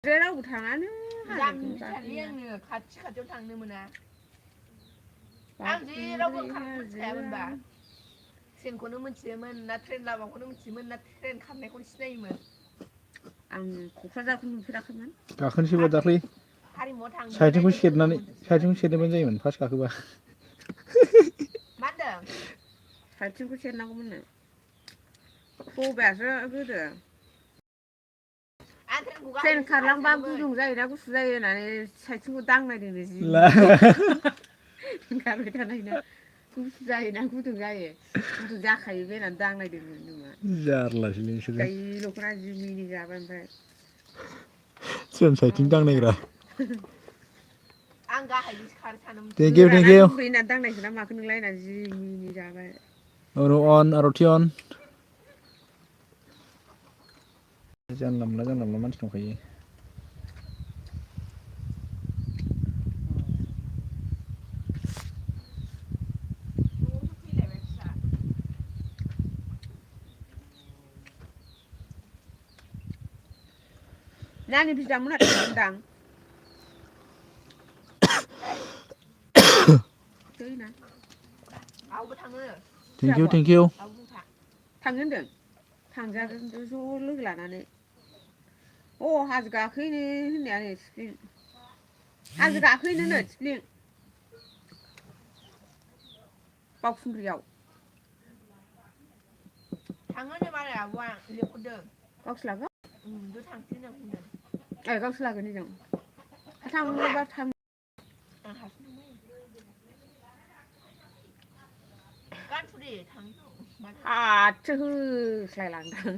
A: रावबो थाङानो
D: आंनो खाथियाव थांनो मोना आं जेरावबो ओंखारखायामोनबा ट्रेनखौनो मिथियोमोन ना ट्रेन लामाखौनो मिथियोमोन ना ट्रेन खारनायखौनो सिनायोमोन
A: आं क'क्राझारखौ नुफेराखैमोन
C: गाखोनोसैबा दाख्लै
D: हारिमुआव थांदों
C: साइथिंखौ सेरनायबानो जायोमोन फार्स्ट गाखोबा
D: मा होनदों
A: साइथिंखौ सेरनांगौमोननो बबेयासो गोदो ट्रेन खारलांबा गुदुं जायोना गुसु जायो होननानै साइथिंखौ दांनायदोंनो जि गारबाय थानायना गुसु जायोना गुदुं जायो गुदुं जाखायो बे होननानै दांनायदोंनो
C: जारलासो नोंसोरो
A: दैल'खना जि मिनि जाबाय ओमफ्राय
C: ट्रेन साइथिं दांनायग्रा
D: आं गाहायजोंसो खारो सानोमोन
A: गोराना दंफैयो होननानै दांनायखौ ना माखो नोंलाय होननानै जि मिनि जाबाय
C: आरती अन जानला मोनला मानसि दंखायो
A: नानि बिदामोनहा थांदोंदां
D: आवबो थाङो
C: थेंक इउ
A: थांनो होनदों थांजागोन ज' लोगो लानानै हाजो गाखोहैनो होननायानो थिख्लि हाजो गाखोहैनोनो थिख्लि बावखुंग्रियाव
D: थाङोनो मालाय आब'आ लेंहरदों
A: गावस्रालागोन
D: ज' थांसै होनना बुंदों
A: गावस्रालागोन जों थाङोबा थां
D: आं हारसिं गानस'दे थांनो
A: आथो होख्लायलांदां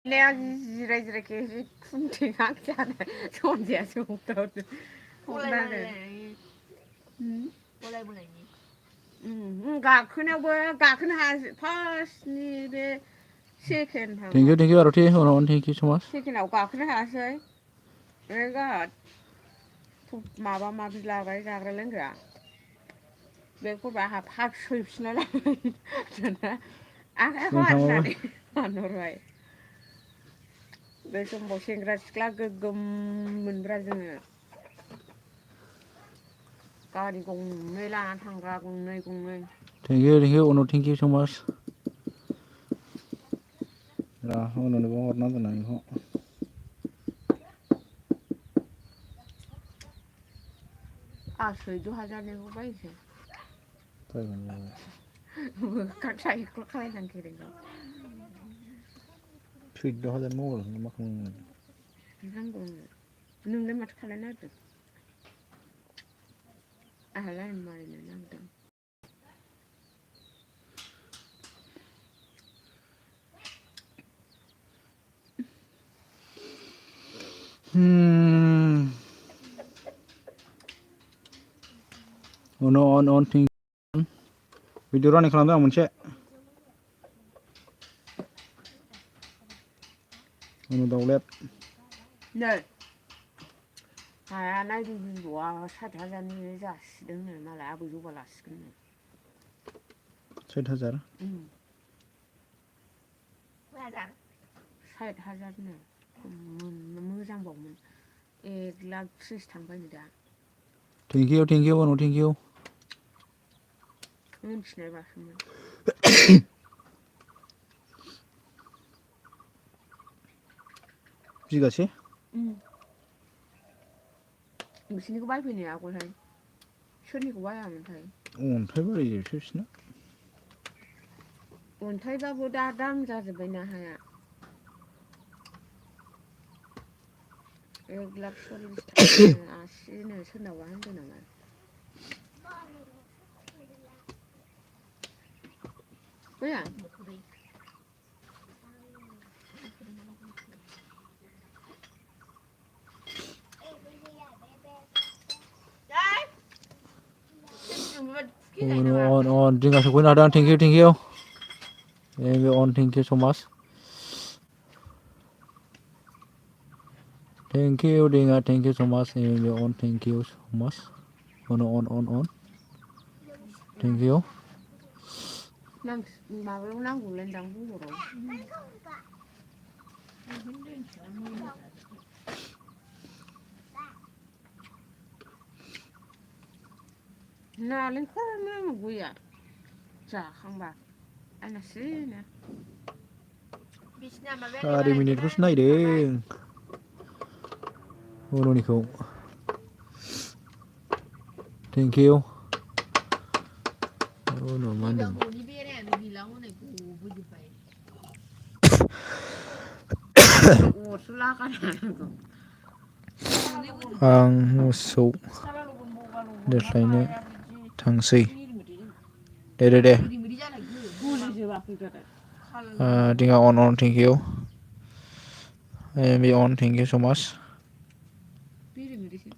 A: जिराय जि खुन्थि गांसेयानो सनजायासो गाखोनायावबो गाखोनो हायासै फार्स्टनि बे second
C: thank you Aarti thank U सो माच
A: सेकेन्डआव गाखोनो हायासै माबा माबि लाबाय जाग्रा लोंग्रा बेखौबा आंहा फासयफिनलाय लांबाय आखाइखौ हाननानै फानहरबाय बे समाव सेंग्रा सिख्ला गोगोम मोनब्रा जोङो गारि गंनै लानानै थांग्रा गंनै
C: थेंक इउ थेंक इउ सो माच उनावबो हरना दोनना बेखौ
A: सैद' हाजारनिखौ बायनोसै
C: सैद' हाजार मबाइलखौनो मा खालामनो
A: नोंलाय माथो खालायनो नागिरदों आंहा लाइन मारिनो नागिरदों
C: अन थिं भिडिअ रानिं खालामदों आं मोनसे दाउलेट
A: नै हाया नायदों बिब'आ 60 हाजारनि जासिदोंनो मालाय आबै जौगा लासिगोननो
C: 60 हाजार
A: 60 हाजारनो मोजांबावमोन 1,30,000 थांबायनो दा
C: थेंक इउ थेंक इउ
A: मिन्थिनायबासोमोन
C: बिगासे
A: नोंसिनिखौ बायफैनाया आगोलहाय
D: सोरनिखौ बायामोनथाय
C: अन्थाइ बारिजोंसो बिसिना
D: अन्थाइबाबो दा दाम जाजोब्बायना हाया 1,40,000 आसिनो सोरनावबा होनदों नामा बैया
C: on dinga sokoi nadang thank you maybe on thank you so much thank you dinga thank you so much maybe on thank you so much on thank you
D: माबायाव नांगौलायदां बुंहराव नालेंखरनो गैया जाखांबा आलासिनो
C: 4 मिनिटखौसो नायदों उननिखौ thank you उनाव मा होनदों
D: न'नि बेरायानो गैला हनै गबोजोब्बाय अरसो लागायनांगौ
C: आं मोसौ दोस्लायनो थांसै दे dinga on thank you maybe on thank you so much
D: बेरेमोदैसो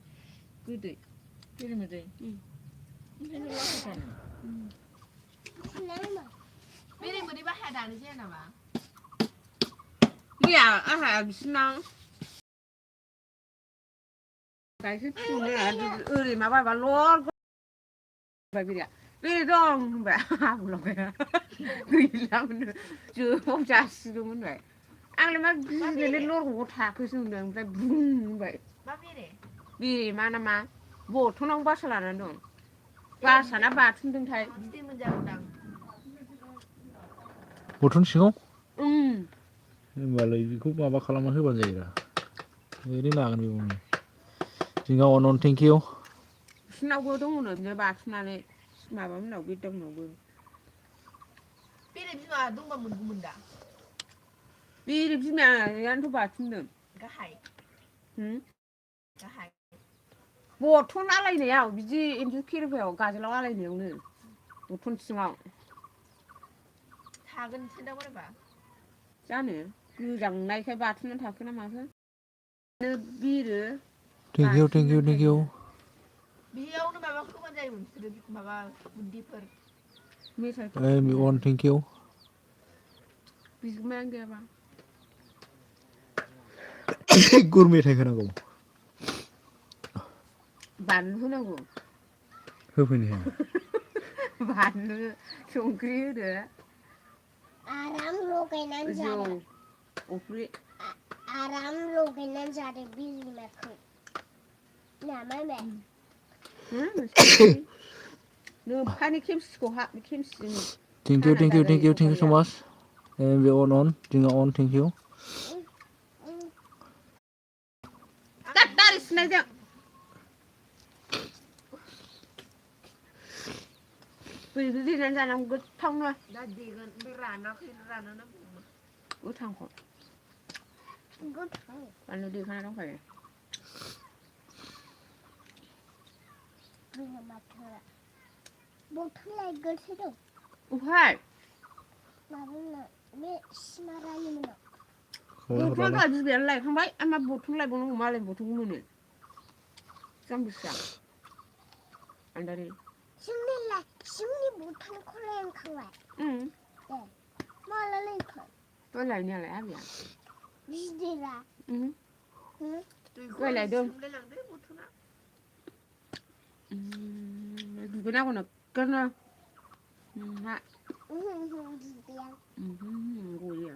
D: गोदै बेरेमोदै बेरेमोदै बाहाया दानो जाया नामा गैया आहा बिसिनाव गायखेर फुदुंनो ओरै माबाबा लर बेरे दं होनबाय हाबुलावगाया गैलामोन जोबाव जासिगौमोन होनबाय आंलाय मा गिलायलाय लरग'आव थाखोसो होनदों ओमफ्राय बुं होनबाय मा बेरे मा नामा बथनाव बासा लानानै दं बासाना बाथुमदोंथाय बिदै मोनजागौदां
C: बथन सिङाव होमबालाय बेखौ माबा खालामना होबानो जायोरा ओरैनो लागोन बेयावनो dinga on thank you
D: बिसिनावबो दङनो बिदिनो बाथुमनानै माबामोननाव बेदामोननावबो बेरे बिमा दंबा मोनगौमोन दा बेरे बिमायानोथ' बाथुमदों गाहाय गाहाय बथन आलायनायाव बिदि इन्जुर खेरफायाव गाजोलाव आलायनायावनो बथन सिङाव थागोनसो दा बोरैबा जानो गोजांनायखाय बाथुमनानै थाखो ना माखो बिरो
C: thank you
D: बेयावनो माबा होबानो जायोमोन बिसोरो माबा गुन्दैफोर मेथाइफोर
C: maybe on thank you
D: बिगुमायानो गैयाबा
C: गुर मेथाइ होनांगौ
D: बानलु होनांगौ
C: होफैनो हाया
D: बानलु संख्रि होदो
E: आराम लगायनानै जादो
D: अफ्रि
E: आराम लगायनानै जादो बिलिमाखौ नामा
D: नोमफानि खेमसिखौ खेमसिजों
C: thank you so much maybe on dinga on thank you
D: दारि सिनायदों बैखौ देनानै जानांगौ गोथावनो दा देगोन बे रानानो गोथांखौ
E: गोथाव
D: बानलु देखाना दंखायो
E: बथलाय गोसो दं
D: ओमफ्राय
E: माबाना बे सिमारानि मोनाव
D: बथल दं बिमायानो लायखांबाय मा बथल लायबावनांगौ मालाय बथलखौ मोनो जाम्बिसा आन्दारि
E: जोंनि बथलखौ लायखांबाय माला लायखो
D: दहाय लायनायालाय आबैया
E: गिदिरा
D: दहाय लायदों दुगैनांगौ नोगोरनो नोंहा गयो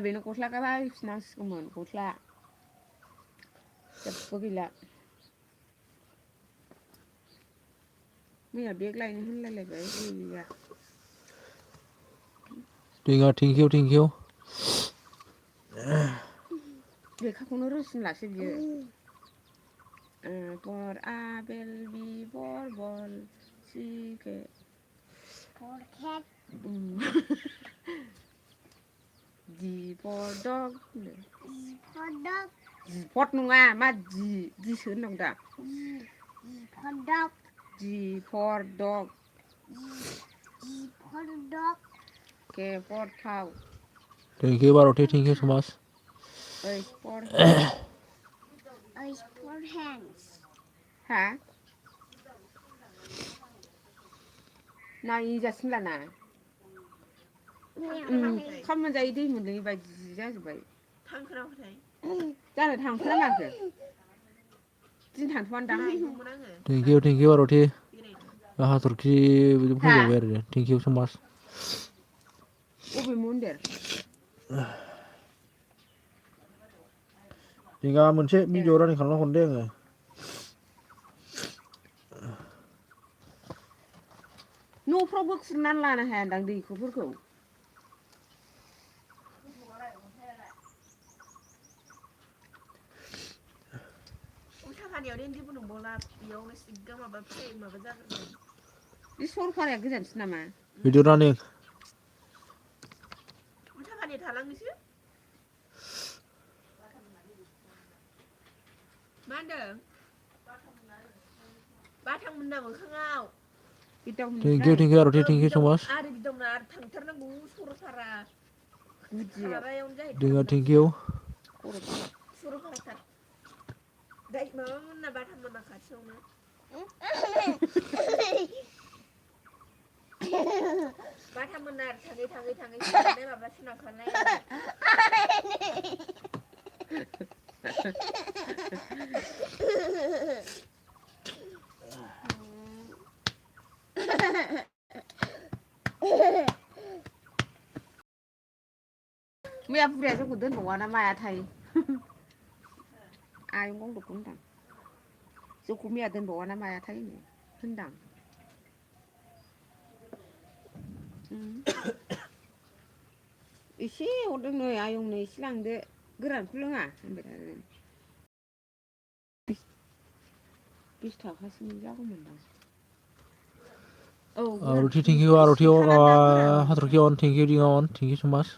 D: बेनो गस्ला बायफिननांसिगौमोन गस्ला जेबो गैला मैया बेग लायनो होनलायलायबाय गैया
C: दैङा थेंकिउ थेंकिउ
A: लेखाखौनो रोंसिनलासो बियो for apple B for ball C के
E: For cat.
A: D for dog
E: For dog.
A: पट नङा मा दिसो होननांगौ दा
E: For dog.
A: D for dog
E: For dog.
A: के फर काउ
C: थेंकिउ बार'थि थेंकिउ so much
A: ओइस for hand
E: Is for hands.
A: हा ना इजासिनलाना खाम मोनजायै दै मोनलोङै बायदि जाजोब्बाय
D: थांखोनामाथाय
A: जानो थांखोना माखो दिन थांथ'वानोदां
D: नायगौमोन आङो
C: थेंकिउ बार'थि
D: बेरायनो
C: हाथरखि फैबावबाय आरो थेंकिउ so much
A: बबे मन्दिर
C: जोंहा मोनसे भिडिअ रानिं खालामना हरदों आङो
A: न'फ्रावबो खुरनानै लानो हायादां दैखरफोरखौ
D: उल्था फानियाव जेबो नंबावला बेयावनो सिगां माबा जाग्रोदों
A: बे सरलपाराया गोजानसिन नामा
C: भिडिअ रानिं
D: उल्था फानिया थालांनोसो मा होनदों बाथांमोनना मोखाङाव
C: thank you Arthi thank you so much
D: आरो बिदावना आरो थांथारनांगौ सरलपारा माबायावनो
C: दैङा
D: जाहैथारगोन
C: थेंकिउ
D: सरलपाराथार दै माबामोनना बाथाममोनना खाथियावनो बाथाममोनना थाङै सोनांनाय माबा सोनांखानाय
A: मैया बुरैया जोंखौ दोनबावा ना मायाथाय आयं गावदबखौ होनदां जोंखौ मैया दोनबावा ना मायाथाय होनदां एसे हरदों नै आयंनो एसे लांदो गोरानखौ लोङा होनबाय थादों 20 थाखासो जागौमोनदां औ
C: आर'थि थेंकिउ आर'थि हाथरखि अन थेंकिउ दिङा अन थेंकिउ so much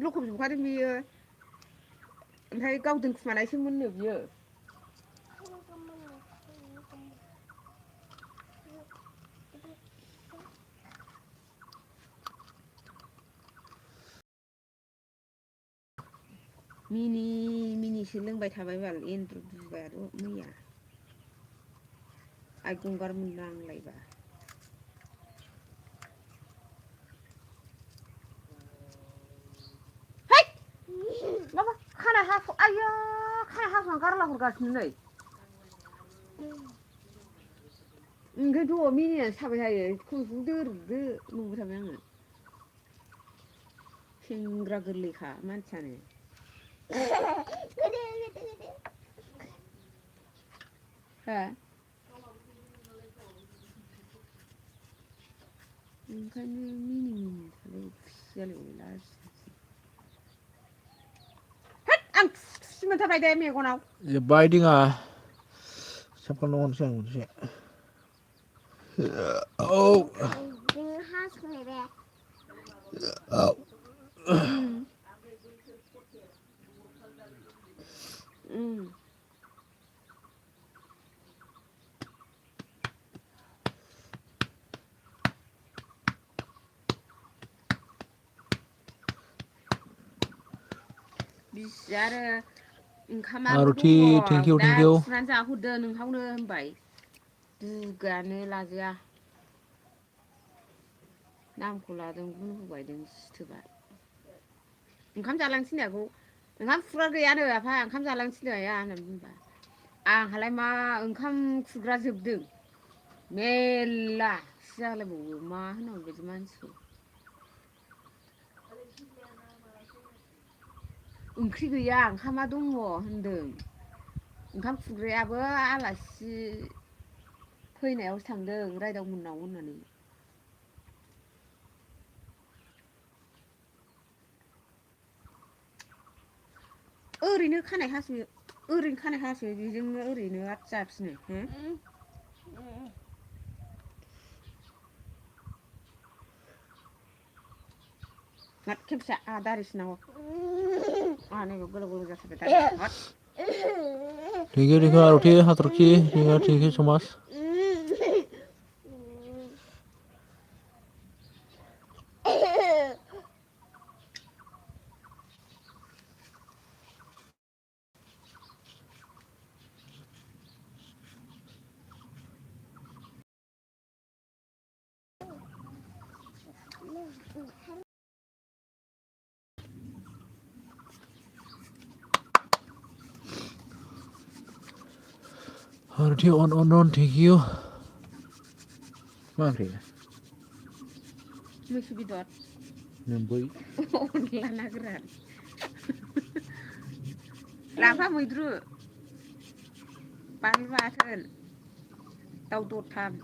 A: लखबजोबखादों बियो ओमफ्राय गाव दोनखुमानायसोमोननो बियो मिनिसो लोंबाय थाबाय बाल एन्ड्रु बुबाय आरो मैया आइ गंगार मोननांलायबा माबा खानाय आइया खानाय हास'ना गारला हरगासिनो नै ओंखायनोथ' मिनिनानै थाबाय थायो खर'खौ दोरदो नंबाय थाबाय आङो सेंग्रा गोरलैखा मानसियानो हा ओंखायनो मिनि थालाय खुसि जालायबाय लाजिसै आं खुसि मोनथारबाय दे मेगनाव
C: जोब्बाय दिङा साबखांना हरनोसै आं मोनसे औ
E: Dengan khas mereka.
A: बिसि आरो ओंखामाबो दङ
C: आर'थि थेंकिउ
A: दा
C: थेंकिउ
A: खुरनानै जाहोदो नोंहावनो होनबाय दुगानो लाजाया नामखौ लादों बुंबायदों सिथोबा ओंखाम जालांनो थिननायखौ ओंखाम खुरग्रा गैयानो आफा ओंखाम जालांनो थिननो हाया होननानै बुंबा आंहालाय मा ओंखाम खुरग्रा जोबदों मेल्ला जालायबावो मा होनांगौ बिदि मानसिखौ ओंख्रि गैया ओंखामा दङ होनदों ओंखाम खुरग्रायाबो आलासि
F: फैनायावसो थांदों रायदाव मोननाव होननानै ओरैनो खानाय हास'यो बेजोंनो ओरैनो आरो जाफिनो हो Ngắt kim sa dari sinaw. Ano yung gulo-gulo sa sabi tayo. Ngắt.
C: Tinggi Aroti haturki tinggi somas. Aroti on thank you. Mari.
F: Musuh bidot.
C: Nemboi.
F: Onla nageran. Lapa muidru. Panggil baten. Tau dotam.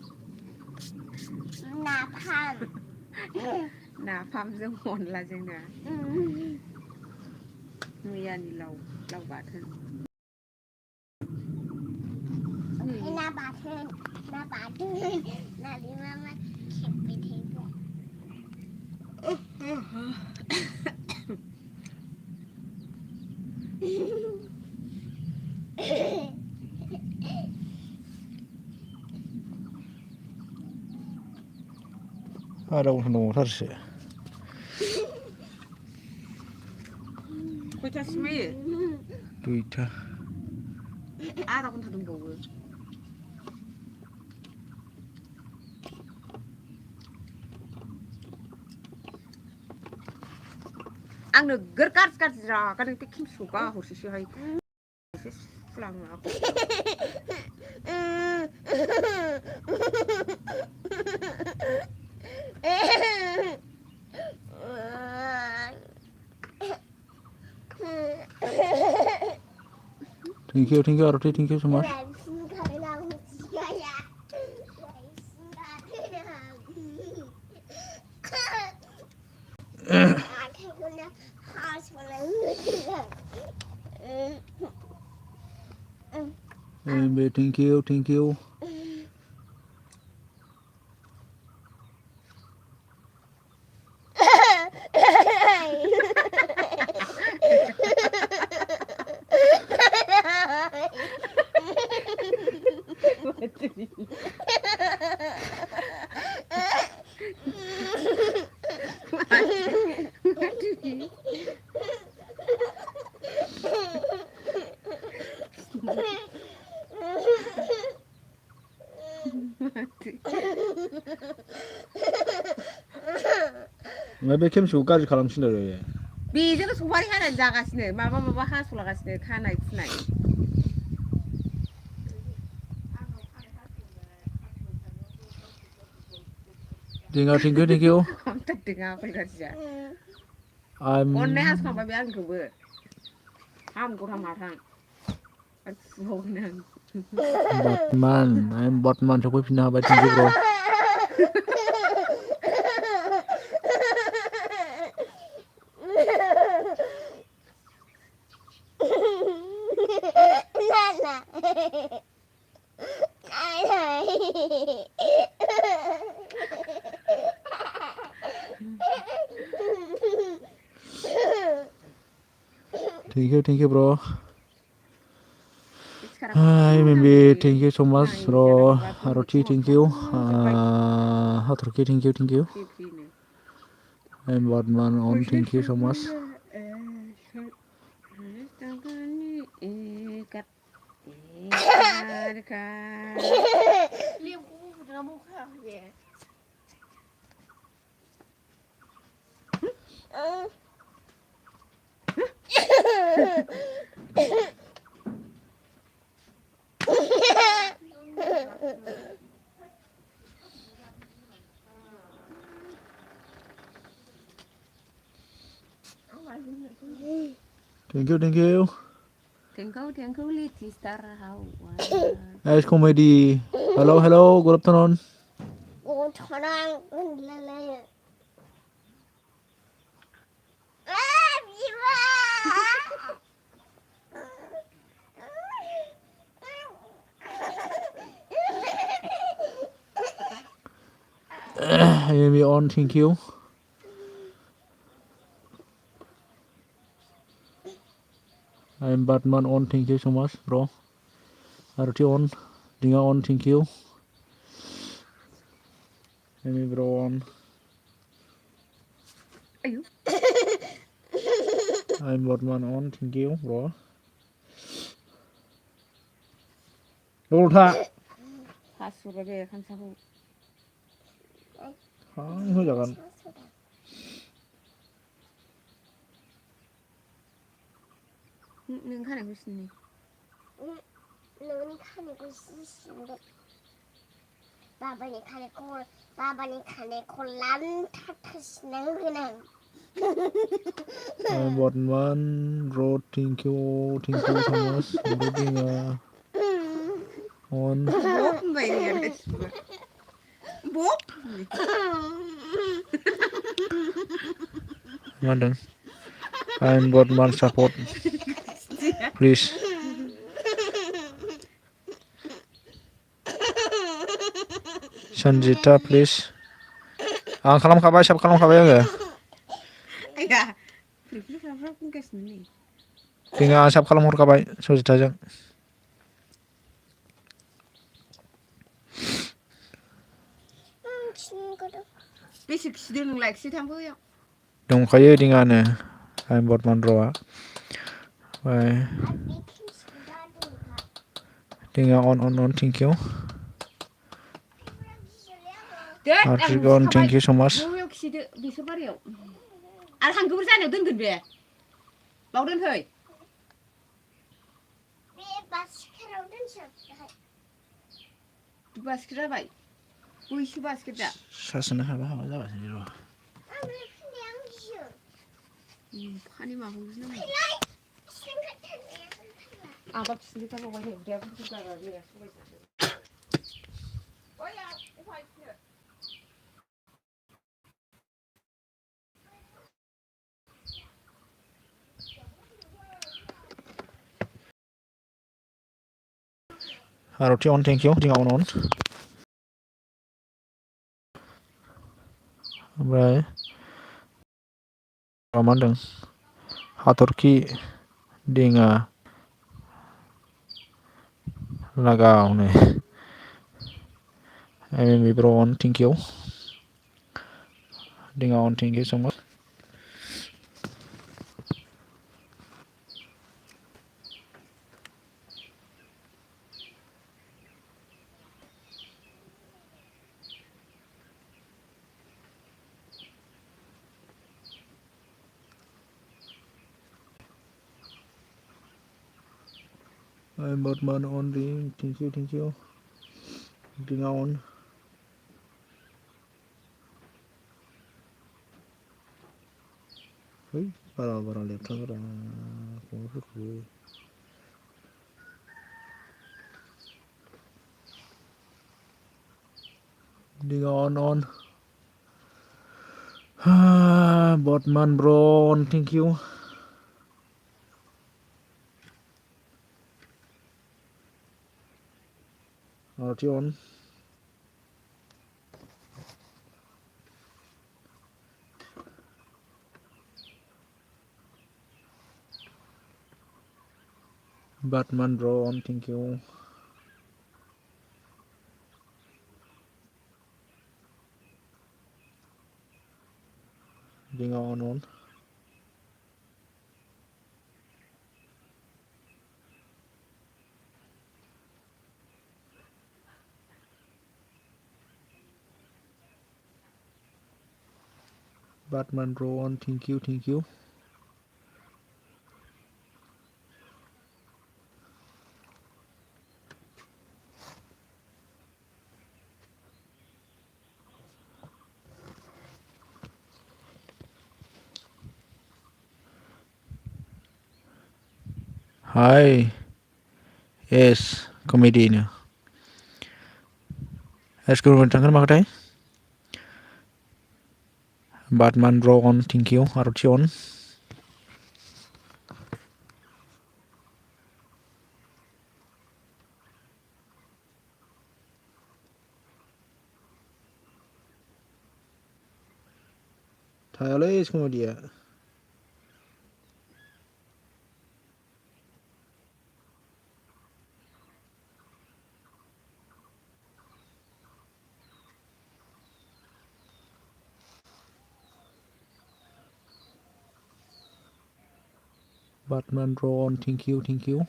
E: Napalm.
F: Napalm जों अनला जोंना मैयानि लाव बाथोन
E: ना बाथोन ना बिमा मा खेबबाय थायो
C: Ada nongtarसो
F: खयथासिम फैयो
C: 2टा
F: आधा घन्टा दंबावो आं नोगोर गाज्रि रागाजों बे खेमसिखौ गाहरसैसोहाय एसे सुफ्लाङो आंखौ
C: Thank you Aroti thank you so much. Thank you. 왜 캠시고까지 가람친다 그래.
F: बेजोंनो सफारि हानानै जागासिनो माबा हास'लागासिनो खानाय फुनाय
C: Thank you.
F: हमथारदों आगोल गाज्रिया
C: I'm
F: अननाय हास'खांबाय बे आंखौबो हामगौ हामाथां फुबावगोन आं
C: I'm Batman सफैफिननो हाबाय thank you bro. Thank you bro. Hi maybe thank you so much bro. Aroti thank you. Haturki thank you. I'm Batman on thank you so much. Thank you.
F: Tengkau litis tarahau.
C: Guys comedy Hello, hello. Good afternoon.
E: Cô cho nó lên lên. Gì mà?
C: Maybe on. Thank you. I'm Batman on. Thank you so much, bro. Arti on. Dinga on. Thank you. Maybe bro on.
F: Ayo.
C: I'm Batman on. Thank you, bro. Dolta.
F: Kasur be kan sahu.
C: Ini jangan.
F: Neng kan aku sini.
E: Nương khăn cô xinh đẹp. Bà này khăn này cô lắm thật nắng cái này.
C: I'm Batman, bro. Thank you so much. Dinga on.
F: Bop bay ni. Bop.
C: Mandang. I'm Batman support. Please. Sanjita, please. Ang kalam kabay, siapa kalam kabay enggak?
F: Ayah. Pergi apa pun ke sini.
C: Tinggal siapa kalam hur kabay, Sanjita jang.
F: Besok sih neng like sih tampu ya.
C: Dong kaya dengan I'm Batman roa. Bye. Tinggal on, thank you. Artigon, thank you so much.
F: Yo sih besok baru. Alhang kubur sana dun gede. Bau dun hoi. Bas kira baik. Wih bas kira.
C: Sasana apa apa sini roa.
F: Hani mah harus nama. Apa sih kita mau balik dia pun juga dia. Oh ya,
C: Arti on, thank you. Tinggal on. Bye. Ramandang. Haturki dinga lagaw nih. I'm bro on, thank you. Dinga on, thank you so much. I'm Batman on ring. Thank you. Dinga on. Hey, para lihat kamera. Dinga on. Batman bro on, thank you. Arti on. Batman bro on, thank you. Dinga on. Batman bro on, thank you. Hi. Yes, komedinya. School मोन थांगोन माखोथाय बाटमान ब्र अन thank you Aarti on थायालै Commedia बाटमान ब्र अन thank U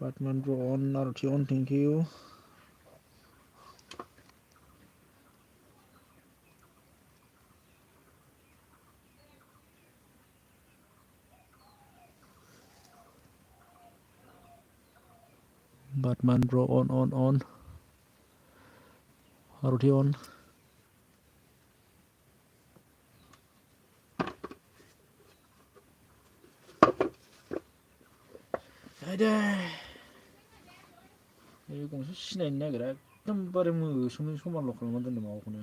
C: बाटमान ब्र अन आरथि अन thank U बाटमान ब्र अन आरथि अन आयदै बे गंसे सिनायनो नागिरा एकदमबारे मोसौनि समानल' खालामना दोनदों माबाखौनो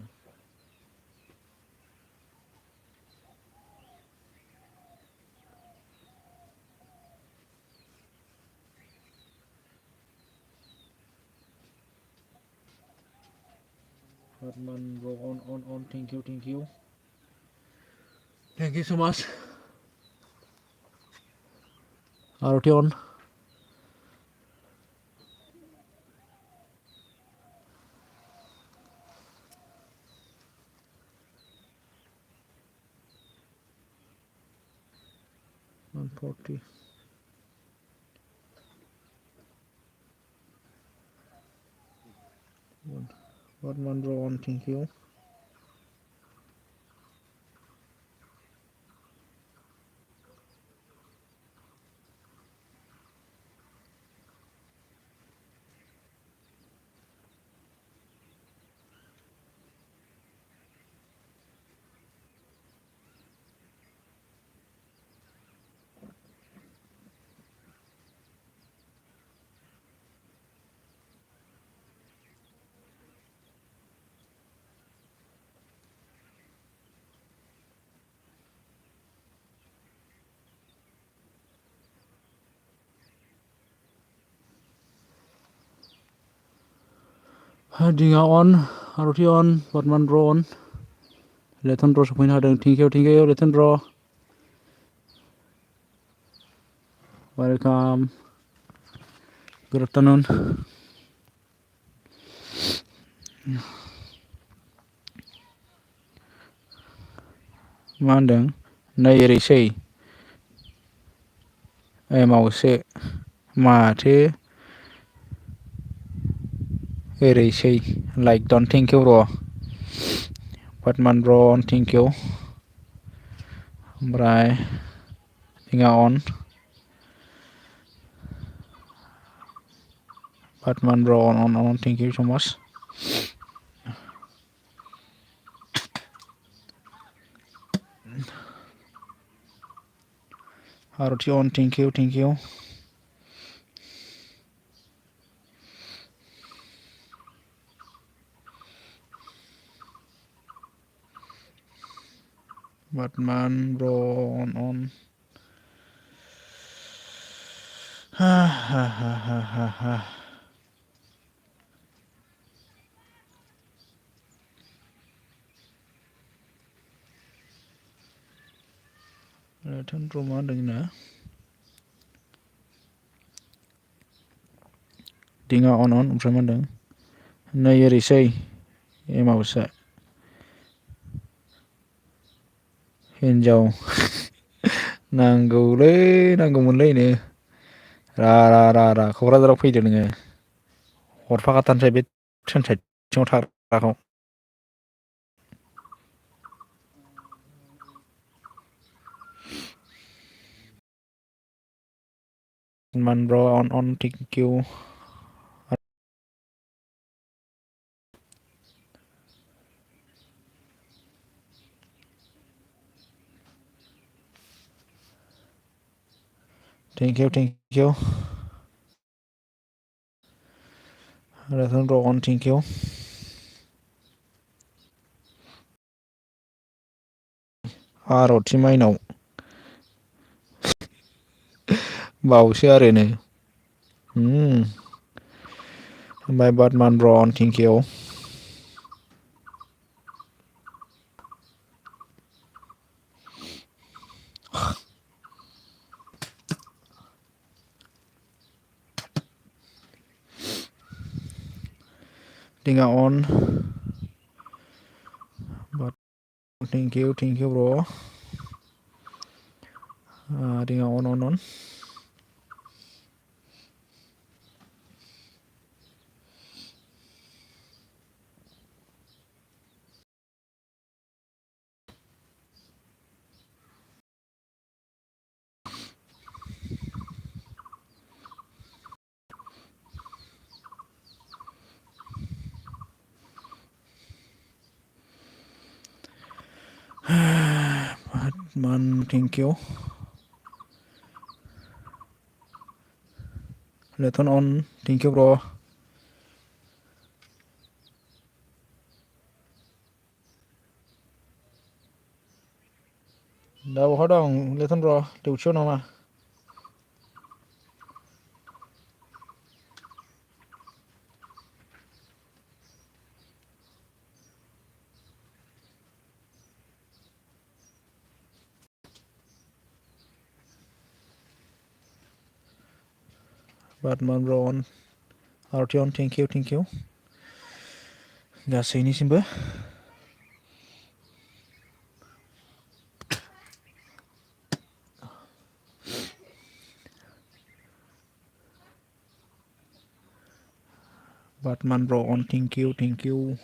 C: बाटमान ब्र अन थेंक इउ सो माच आरथि अन $140 बाटमान ब्र अन थेंक इउ दिङा अन आरथि अन बाटमान ब्र अन लेथन ब्र सफैनो हादों थेंक इउ लेथन ब्र वेलकाम गुड आफ्टारनुन मा होनदों नै ओरैसै मावसे माथो ओरैसै लाइक डन थेंक इउ र बाटमान ब्र अन थेंक इउ ओमफ्राय दिङा अन बाटमान ब्र अन थेंक इउ सो माच आरथि अन थेंक इउ बाटमान ब्र अन हा हा हा हा हा हा लेथन ब्र मा होनदों जोंना दिङा अन ओमफ्राय मा होनदों नै ओरैसै एमावसो हिनजाव नांगौमोनलै रा क'क्राझाराव फैदो नोङो हरफाखाथारसै बे train साइथिंआव थाग्राखौ Batman bro on thank you. Thank you. Let's bro on thank you. Aroti mainaw बावसो आरोनो ओमफ्राय Batman bro on thank you. Tinga on. But thank you bro. Tinga on. Batman thank you. Let's on thank you bro. दा बहा दं लेथन ब्र डिउटियाव नामा Batman bro on RT on thank you गासैनिसिमबो Batman bro on thank you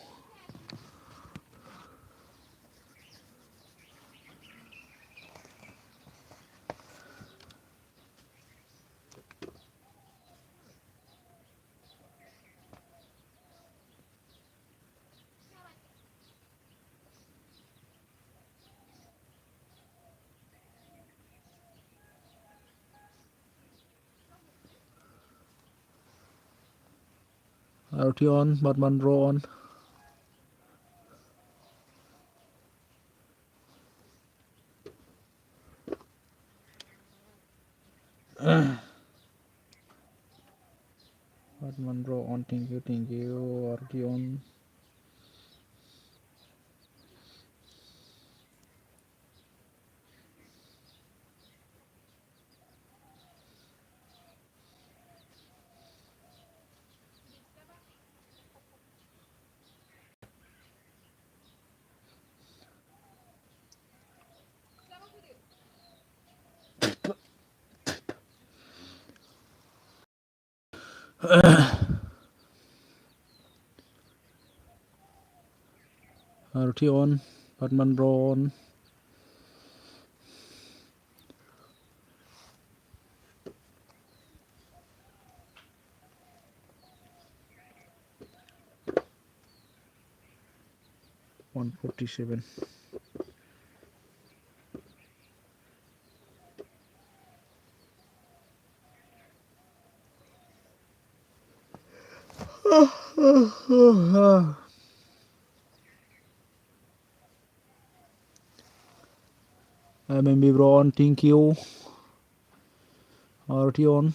C: RT on Batman bro on Batman bro on thank you RT on RT on Batman bro on $147 MMB bro on thank you RT on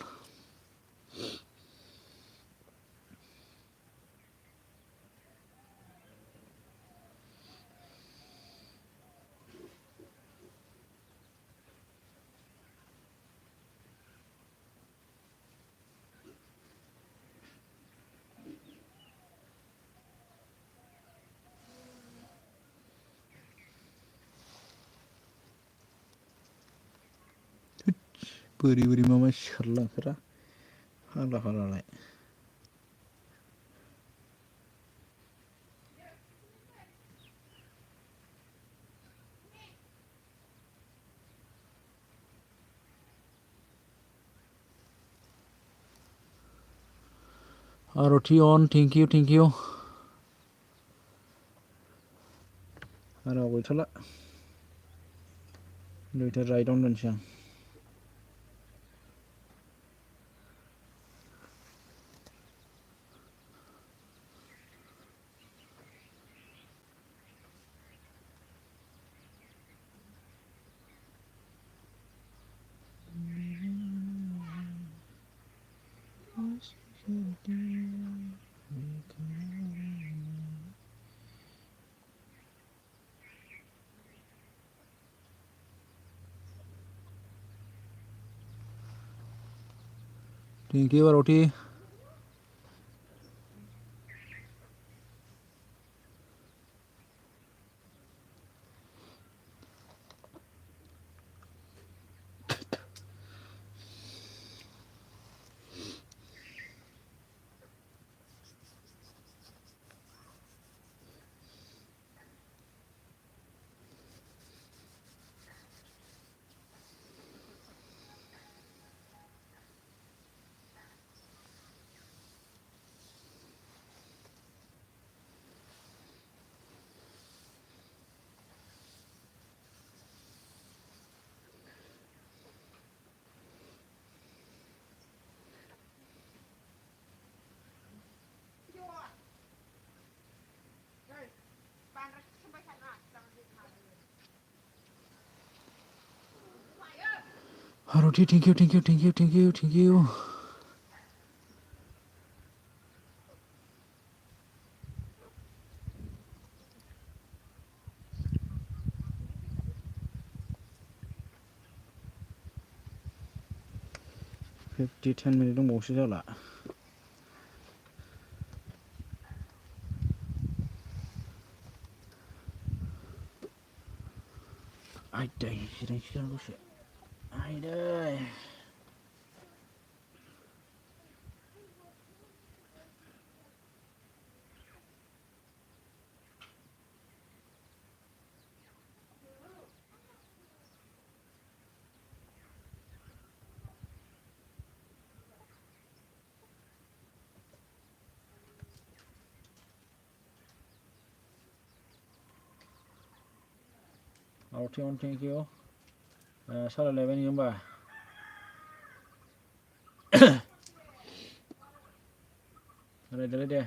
C: बोरै मा सिखारलांखोरा हालाय Roti on, thank you, thank you. Ara guytala. Duita right on doनसै आं. Thank you, Roti. Roti, thank you, thank you, thank you, thank you, thank you. Fifty 10 minutes दंबावोसो जाला. Aidai, siरां दसे. Aidai. Roti on, thank you. Salah level ni होमबा. Ready deh.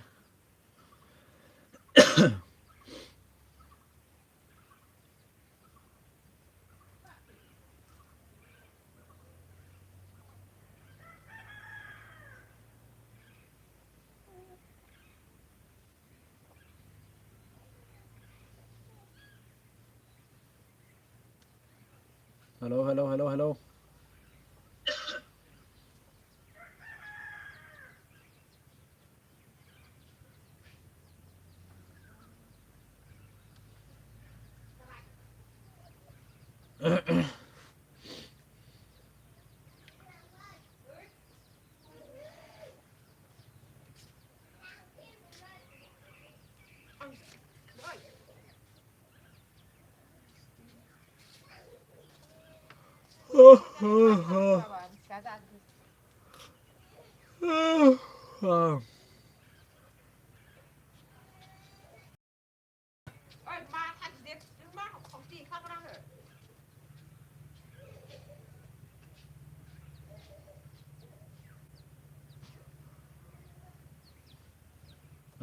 C: Hello, hello, hello, hello.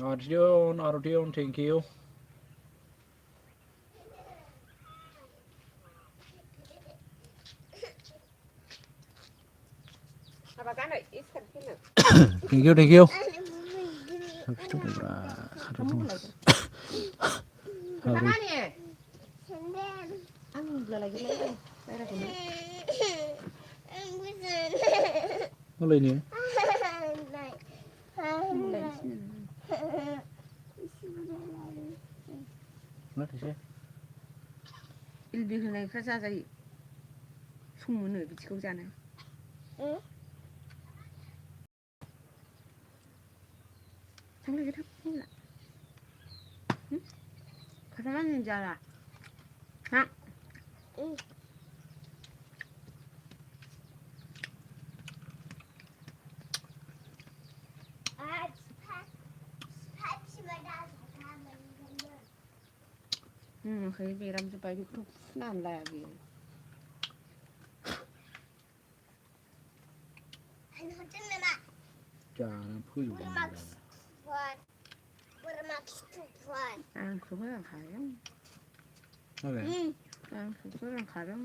C: Artion, thank you. Thank you, thank you. Apa ini? Mana sih?
F: 일비 होनायफ्रा जाजायो. सम मोनो बिदिखौ जानो. थांलाय थां होनला. 가자마는 자라. 하. ओमफ्राय बेराम जोब्बाय बेखौथ' फुनानै लाया बियो
C: जानो फोजोबो
F: आंखौ फोरोंखादों आंखौ फोरोंखादों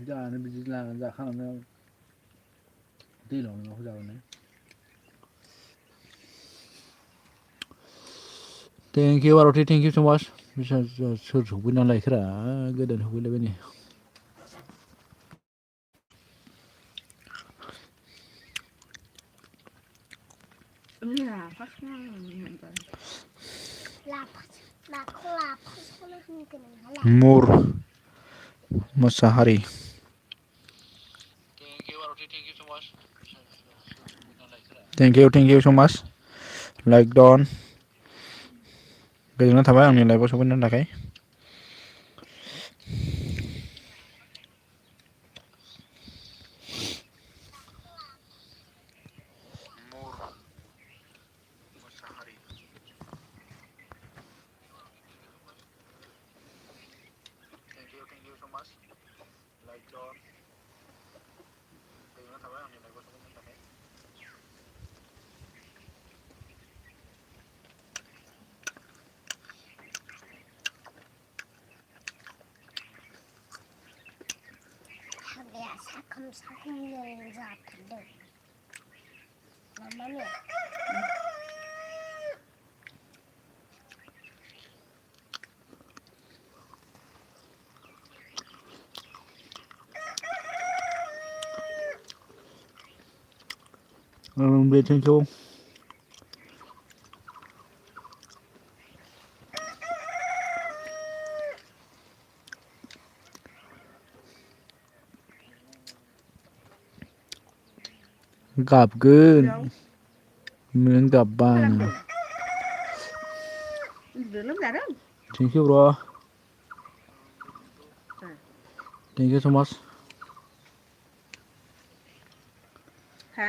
C: जानो बिदि लानानै जाखानानै दैलावनो माखौ जागोन Thank you Aroti, thank you so much. Soर सफैना लायखोरा गोदान सफैलायबाय नै Mur Masahari. Thank you Aroti, thank you so much. Thank you so much. Like Don. गोजोननाय थाबाय आंनि लाइफआव सफैनायनि थाखाय Thank you. गाबगोन नों गाबबा
F: लोमजादों
C: Thank you bro. Thank you so much.
F: हा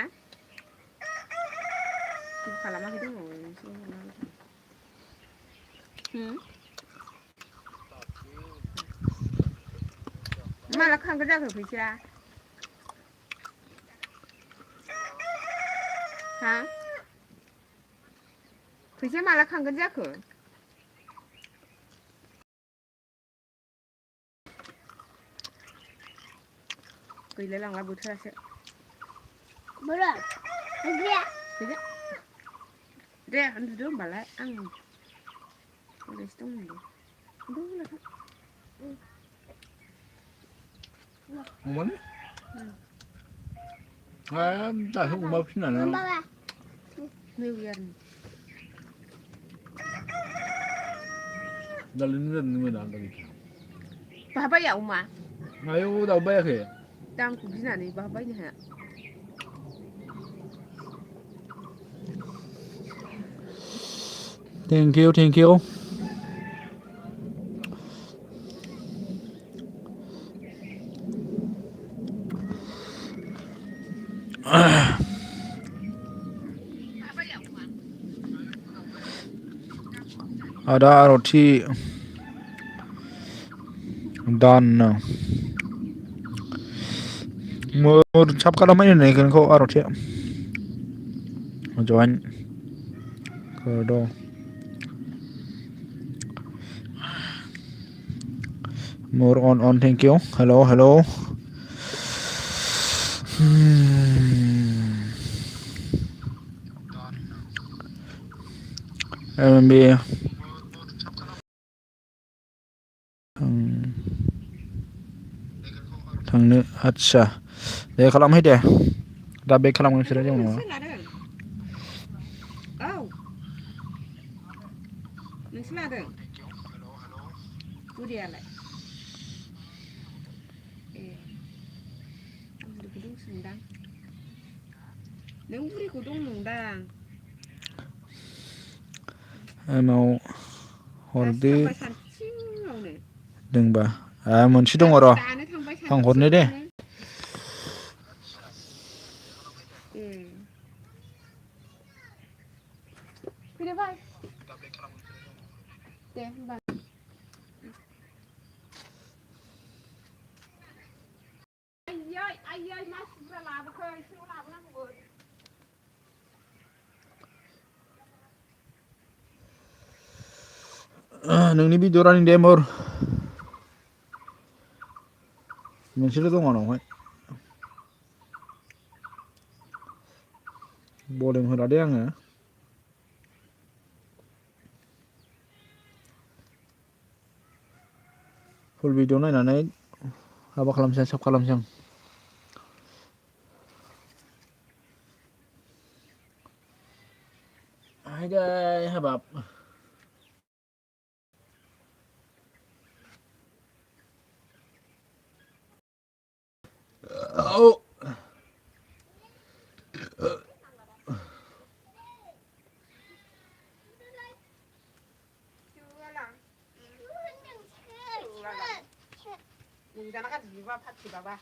F: जेबो खालामाखै दङ माला खांगोन जाखो फैसाया हा फैसाया माला खांगोन जाखो गैलाय लांला बोथोरासो फैसा दे उन्दुदो होमबालाय आं ओरैसो दंमोन
C: अमानि दासो अमा फिसिनानै
F: निउ इयारनि
C: दालिनो जादों मोना
F: बहा बाया अमा
C: आयौ दाबो बायाखै
F: दामखौ गिनानै बहा बायनो हाया
C: Thank you. Ada Aroti done. Mur chap kalamai này kan ko Aroti join kerdo more on thank you hello MB थांनो आच्छा दे खालामहै दे दा बेक खालामगोन बिसोरो जेबो नङा
F: औ नोंसो लादों बुरियालाय ए आं बुरिखौ दंसोनदां नों बुरिखौ दं नंदां
C: एमाव
F: दासो
C: हरदो
F: थांबाय सानसुआवनो
C: दोंबा मोनसे दङ र'
F: दानो थांबाय
C: आं हरनो दे
F: सानसुआवनो bà anh ơi mà ra làm khơi siêu làm nó vừa
C: नोंनि बेदरानि दे मर मोनसेल' दङ आंनावहाय बलें होला दे आङो फुल भिडिअ नायनानै हाबा खालामसै साब खालामसै आं हायदाय हाबाब औ
F: Jangan kan jiwa pasti baba.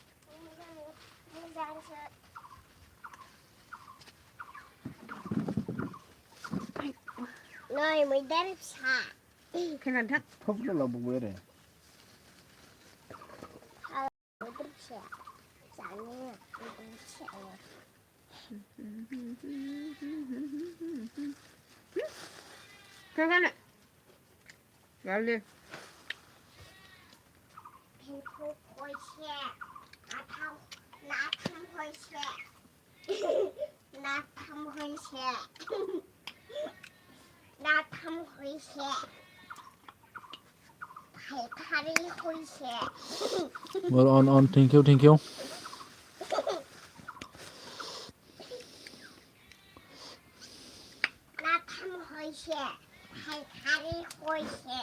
E: Nơi mới đẹp xả.
F: Cái này thắt.
C: Không là bụng bê này.
E: Mới đẹp xả. Xả nha. Mới đẹp xả.
F: Cái này. Gạo đi.
E: Hình thu khôi xe. Nát thăm khôi xe. Nát thăm khôi xe. Nát thăm khôi xe. Phải khari khôi xe.
C: Well, on, thank you.
E: Nát thăm khôi xe. Phải khari khôi xe.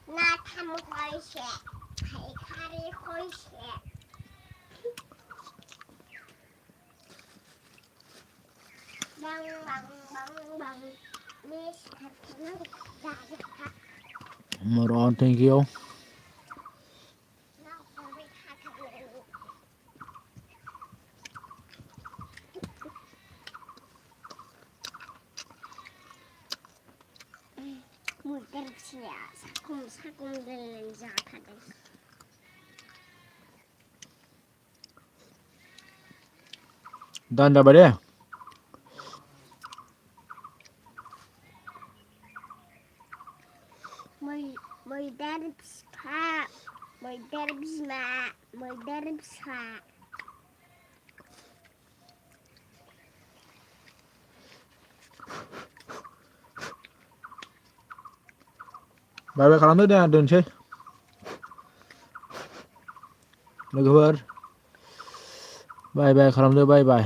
E: Nát thăm khôi xe. Phải khari khôi xe. Bang. Miss Katina.
C: More on, thank you.
E: Mùi đẹp xẻ. Sakum lên ra thật đấy.
C: Dan dah bade.
E: Mùi đẹp xả. Mùi đẹp xả. Mùi đẹp xả.
C: Bye खालामदो दे आं दोनसै लोगोफोर बाय खालामदो बाय
E: Bye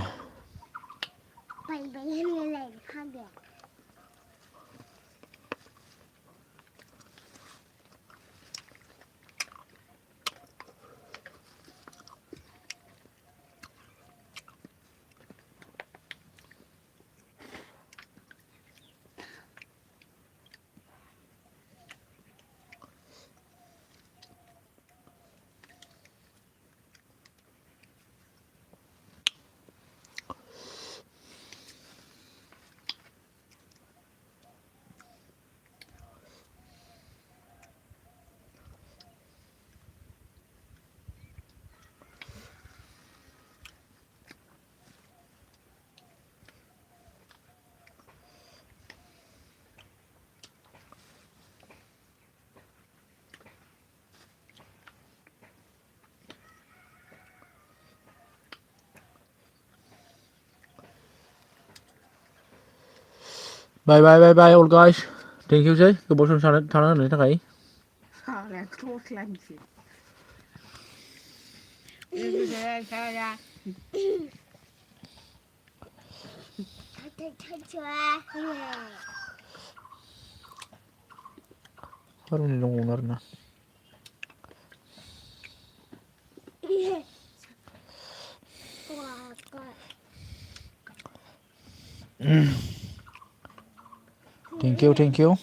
E: hôm nay khác biệt.
C: Bye all guys. Thank you sih गोबाव सम थाना होनायनि थाखाय.
F: Là thua làm gì?
D: Saya.
E: Thật chưa?
C: Baru nih dong ownernya.
E: Wow, God.
C: Thank you.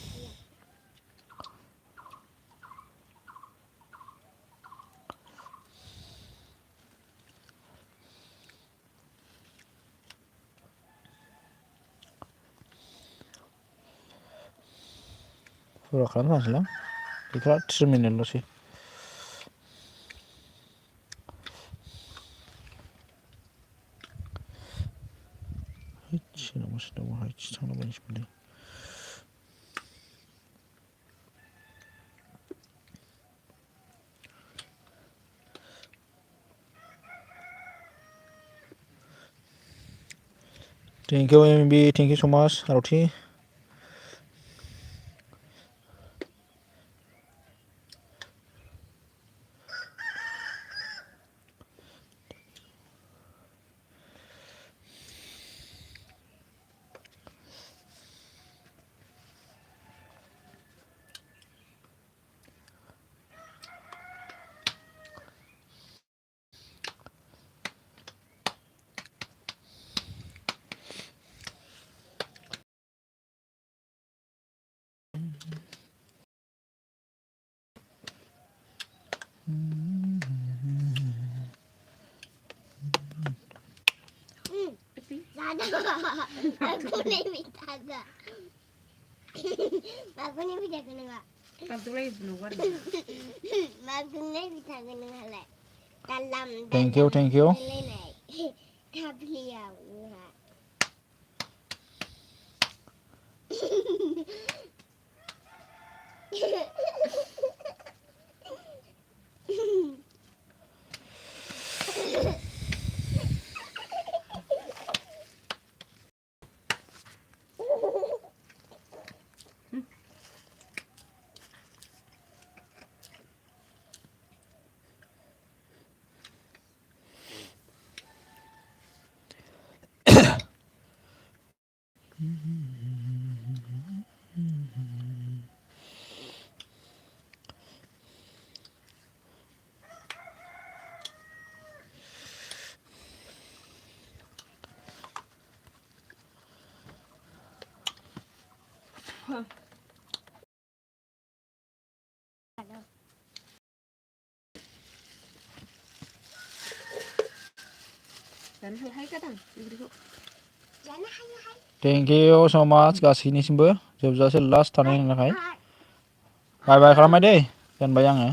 C: Sudah खालामनो लां गैथ'ला 3 मिनिटल'सै थांलाबायनोसै Thank you MB, thank you so much Roti.
E: Aku nih minta ada. Aku nih bisa kena nggak?
F: Tante lagi bunuh war.
E: Aku nih bisa kena nggak? Dalam.
C: Thank you, thank you.
E: Tapi ya.
F: Dan hai cái thằng.
C: Thank you so much गासैनिसिमबो जोबजासे last थानायनि थाखाय बाय बाय खालामबाय दै दोनबाय आङो